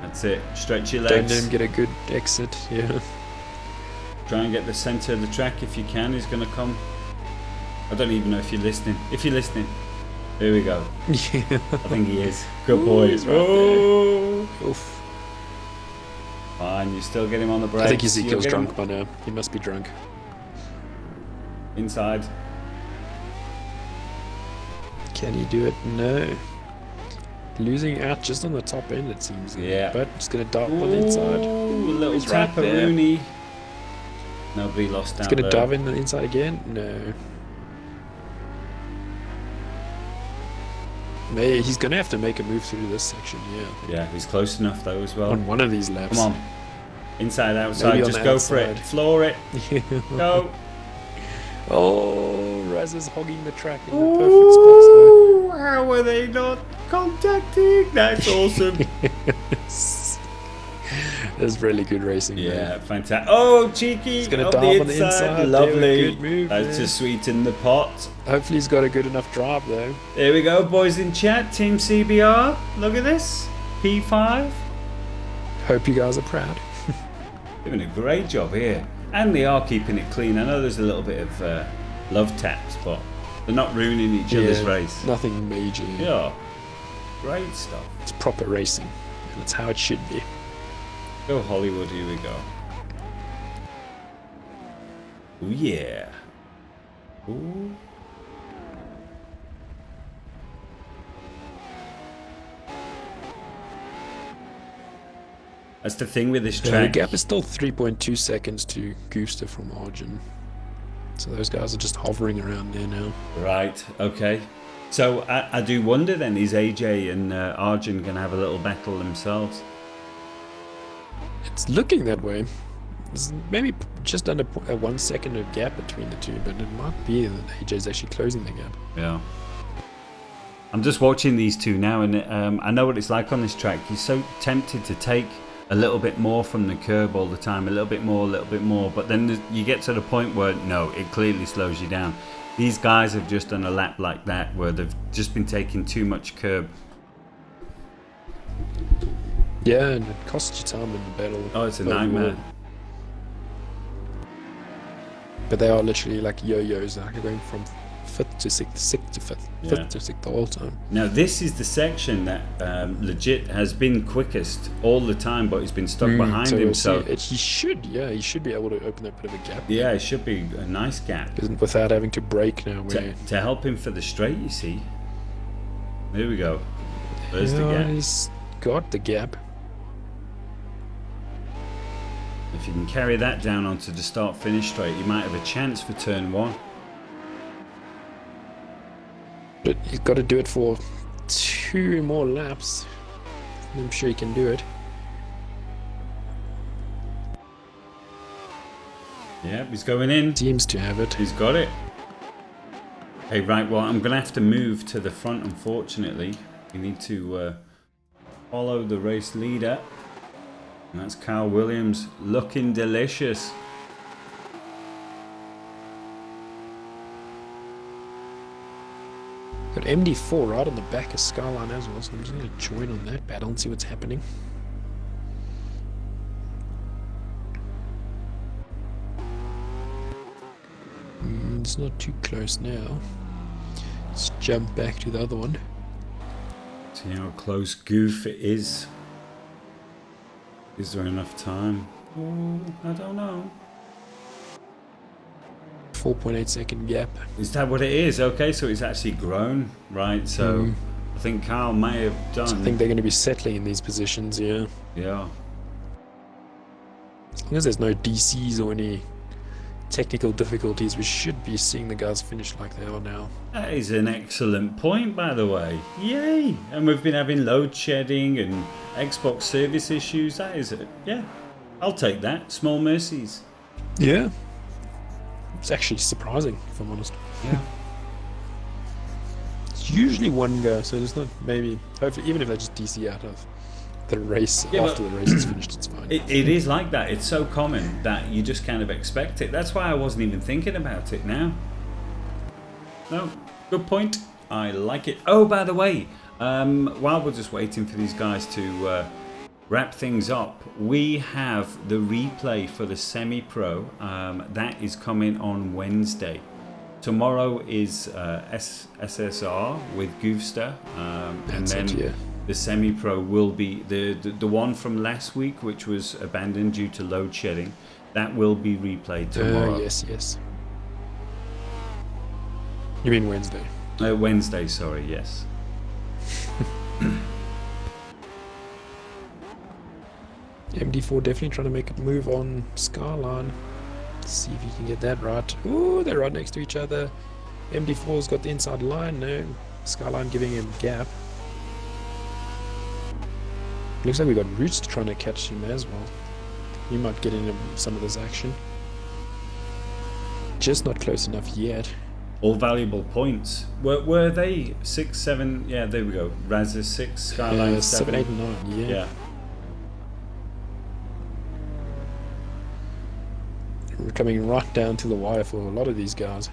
That's it. Stretch your Don't legs. let him get a good exit. Yeah. Try and get the centre of the track if you can. He's going to come. I don't even know if you're listening. If you're listening. Here we go. Yeah. I think he is. Good boy. He's right there. Oof. Fine, you still get him on the brakes. I think Ezekiel's drunk by now. He must be drunk. Inside. Can he do it? No. Losing out just on the top end, it seems. Yeah. But just going to dive on the inside. Ooh, a little He's right there. tap-a-rooney. Nobody lost out. He's going to dive in the inside again? No. Maybe he's going to have to make a move through this section, yeah. Yeah, he's close enough though as well. On one of these laps. Come on. Inside, outside, just go for it. outside. Floor it. Go. Oh, Raz is hogging the track in the perfect spots though. How are they not contacting? That's awesome. That's really good racing. Yeah, man. fantastic. Oh, cheeky. He's going to on dive the on the inside. inside. Lovely. Good move. That's man. just sweeten the pot. Hopefully he's got a good enough drive though. There we go, boys in chat. Team CBR. Look at this. P5. Hope you guys are proud. Doing a great job here. And they are keeping it clean. I know there's a little bit of love taps, but they're not ruining each other's race. Nothing major. Yeah. Great stuff. It's proper racing. And that's how it should be. Go Hollywood, here we go. Oh yeah. Ooh. That's the thing with this The track. gap is still 3.2 seconds to Gustav from Arjun. So those guys are just hovering around there now. Right, okay. So I do wonder then, is AJ and Arjun going to have a little battle themselves? It's looking that way. There's maybe just under a 1 second of gap between the two, but it might be that AJ's actually closing the gap. Yeah. I'm just watching these two now, and I know what it's like on this track. You're so tempted to take a little bit more from the curb all the time, a little bit more, but then you get to the point where, no, it clearly slows you down. These guys have just done a lap like that, where they've just been taking too much curb. Yeah, and it costs you time in the battle. Oh, it's a nightmare. But they are literally like yo-yos, like going from 5th to 6th, 6th to 5th, 5th to 6th the whole time. Now this is the section that Legit has been quickest all the time, but he's been stuck behind him. So he should be able to open that bit of a gap. Yeah, it should be a nice gap. Without having to brake now. To help him for the straight, you see. There we go. There's the gap. He's got the gap. If you can carry that down onto the start-finish straight, you might have a chance for turn 1. But he's got to do it for 2 more laps. I'm sure he can do it. Yeah, he's going in. Seems to have it. He's got it. Hey, right, well, I'm going to have to move to the front, unfortunately. We need to follow the race leader. And that's Carl Williams, looking delicious. Got MD4 right on the back of Skyline as well, so I'm just going to join on that battle and see what's happening. It's not too close now. Let's jump back to the other one. See how close Goof it is. Is there enough time? Oh, I don't know. 4.8 second gap. Is that what it is? Okay, so it's actually grown, right? So I think Carl may have done. So I think they're going to be settling in these positions, yeah. Yeah. As long as there's no DCs or any technical difficulties, we should be seeing the guys finish like they are now. That is an excellent point, by the way. Yay! And we've been having load shedding and Xbox service issues. That is it. Yeah, I'll take that. Small mercies. Yeah. It's actually surprising, if I'm honest. Yeah. It's usually one go, so there's not maybe, hopefully, even if they just DC out of the race after the race is finished, it's fine. It is like that. It's so common that you just kind of expect it. That's why I wasn't even thinking about it now. No, good point. I like it. Oh, by the way, while we're just waiting for these guys to wrap things up, we have the replay for the semi-pro. That is coming on Wednesday. Tomorrow is SSR with Goofster, and then the semi-pro will be the one from last week, which was abandoned due to load shedding. That will be replayed tomorrow. Yes. You mean Wednesday? Wednesday, sorry, yes. MD4 definitely trying to make a move on Skyline. Let's see if he can get that right. Ooh, they're right next to each other. MD4's got the inside line. No, Skyline giving him gap. Looks like we got Roots trying to catch him as well. He might get into some of this action. Just not close enough yet. All valuable points. Were they 6, 7? Yeah, there we go. Raz is 6, Skyline 7, 8, and 9. Yeah. We're coming right down to the wire for a lot of these guys.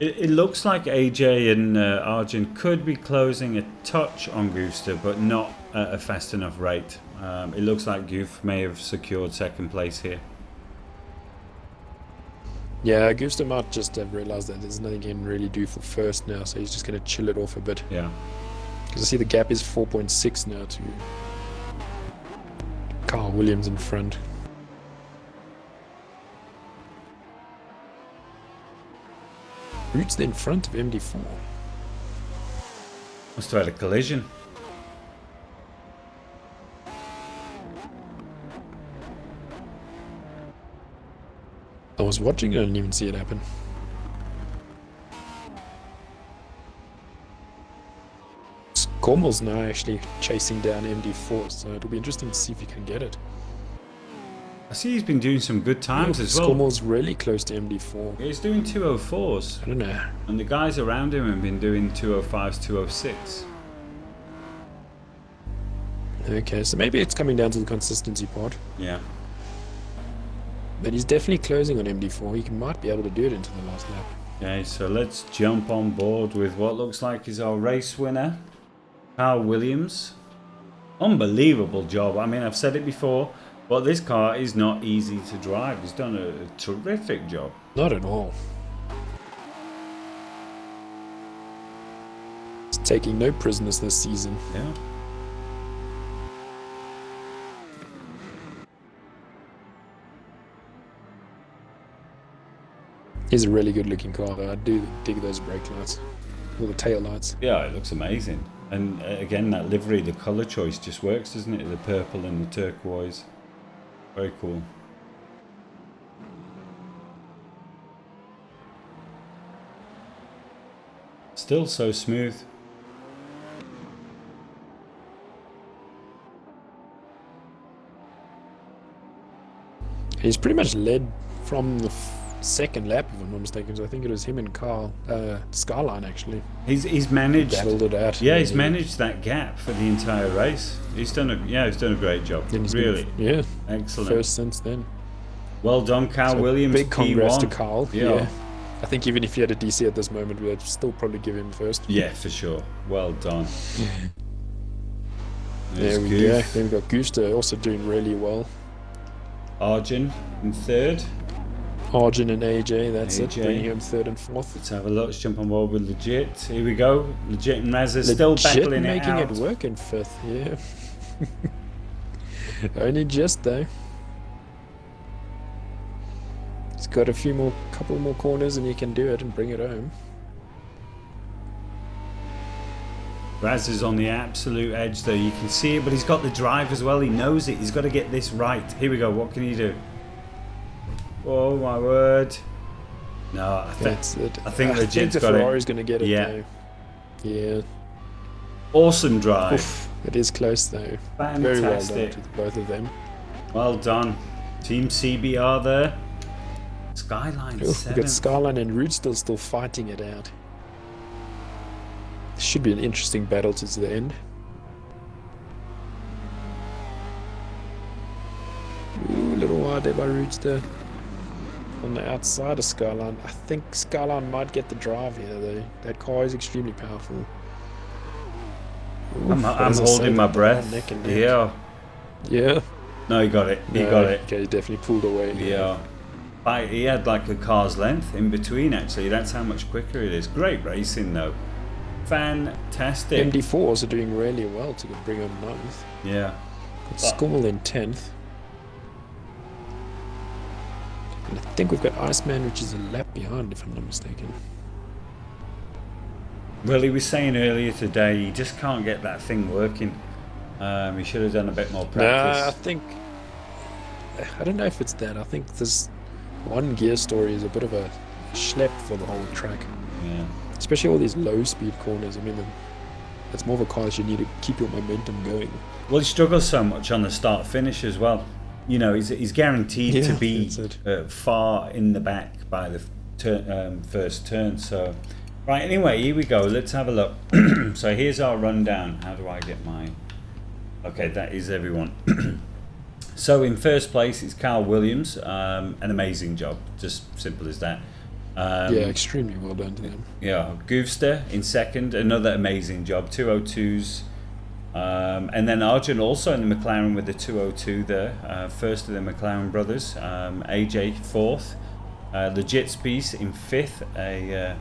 It looks like AJ and Arjun could be closing a touch on Goofster, but not at a fast enough rate. It looks like Goof may have secured second place here. Yeah, Goofster might just have realised that there's nothing he can really do for first now, so he's just going to chill it off a bit. Yeah. Because I see the gap is 4.6 now to Carl Williams in front. Roots in front of MD4. Must have had a collision. I was watching it, I didn't even see it happen. Cormel's now actually chasing down MD4, so it'll be interesting to see if he can get it. I see he's been doing some good times as well. Cormel's really close to MD4. Yeah, he's doing 204s. I don't know. And the guys around him have been doing 205s, 206. Okay, so maybe it's coming down to the consistency part. Yeah. But he's definitely closing on MD4. He might be able to do it into the last lap. Okay, so let's jump on board with what looks like is our race winner, Carl Williams. Unbelievable job. I mean, I've said it before, but this car is not easy to drive. He's done a terrific job. Not at all. He's taking no prisoners this season. Yeah. He's a really good looking car though. I do dig those brake lights. Or the tail lights. Yeah, it looks amazing. And again, that livery, the colour choice just works, doesn't it? The purple and the turquoise. Very cool. Still so smooth. He's pretty much led from the second lap, if I'm not mistaken. So I think it was him and Carl Skyline actually. He's managed. Battled it out. Yeah, he's managed that gap for the entire race. He's done a great job. Really, yeah, excellent. First since then. Well done, Carl Williams. Big congrats P1. to Carl. Yeah. I think even if he had a DC at this moment, we'd still probably give him first. Yeah, for sure. Well done. There we go. Then we've got Gusta also doing really well. Arjun in third. Arjun and AJ, that's AJ. it, bringing him third and fourth. Let's have a look. Let's jump on board with Legit. Here we go. Legit and Razza still battling it out. Making it work in fifth, yeah. Only just though. He's got couple more corners and he can do it and bring it home. Raz is on the absolute edge though, you can see it, but he's got the drive as well, he knows it, he's got to get this right. Here we go, what can he do? Oh my word. No, I think Legit's got it. Ferrari's going to get it though. Yeah. Awesome drive. Oof, it is close though. Fantastic. Very well done to both of them. Well done. Team CBR there. Skyline We've got 7th. Skyline and Root still fighting it out. This should be an interesting battle to the end. Ooh, a little wide there by Rootster. On the outside of Skyline. I think Skyline might get the drive here though. That car is extremely powerful. Ooh, I'm holding my breath. Yeah. Yeah. No, he got it. He got it. Okay, he definitely pulled away. Yeah. He had like a car's length in between actually. That's how much quicker it is. Great racing though. Fantastic. MD4 also doing really well to bring him 9th. Yeah. Got Skummel in 10th. And I think we've got Iceman, which is a lap behind, if I'm not mistaken. Well, he was saying earlier today he just can't get that thing working. He should have done a bit more practice. No, I don't know if it's that. I think this one gear story is a bit of a schlep for the whole track. Yeah. Especially all these low speed corners. I mean, it's more of a car that you need to keep your momentum going. Well, he struggles so much on the start finish as well. You know, he's guaranteed to be far in the back by the first turn. So, right, anyway, here we go. Let's have a look. So here's our rundown. How do I get my... Okay, that is everyone. So in first place, it's Carl Williams. An amazing job. Just simple as that. Yeah, extremely well done to them. Yeah, Goofster in second, another amazing job, 202s. And then Arjun also in the McLaren with the 202 there, first of the McLaren brothers. AJ fourth, Legit Spies in fifth, a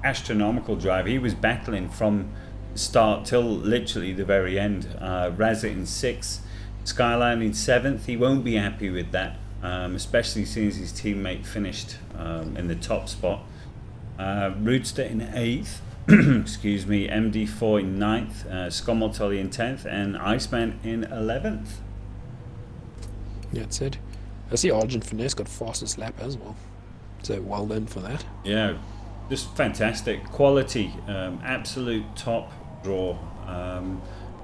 astronomical drive. He was battling from start till literally the very end. Razza in sixth, Skyline in seventh. He won't be happy with that. Especially since his teammate finished in the top spot. Rootster in 8th, excuse me, MD4 in 9th, Skomoltoli in 10th, and Iceman in 11th. Yeah, that's it. I see Arjun Finesse got fastest lap as well. So well done for that. Yeah, just fantastic. Quality, absolute top draw.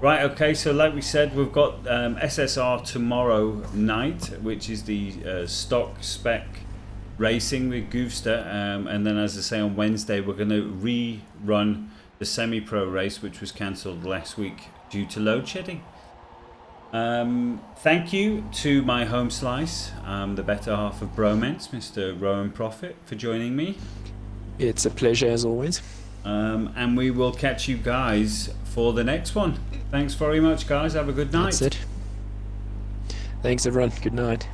Right, okay, so like we said, we've got SSR tomorrow night, which is the stock spec racing with Goofster, and then as I say on Wednesday we're going to rerun the semi-pro race which was cancelled last week due to load shedding. Thank you to my home slice, the better half of Bromance, Mr. Rowan Prophet, for joining me. It's a pleasure as always. And we will catch you guys for the next one. Thanks very much, guys. Have a good night. That's it. Thanks, everyone. Good night.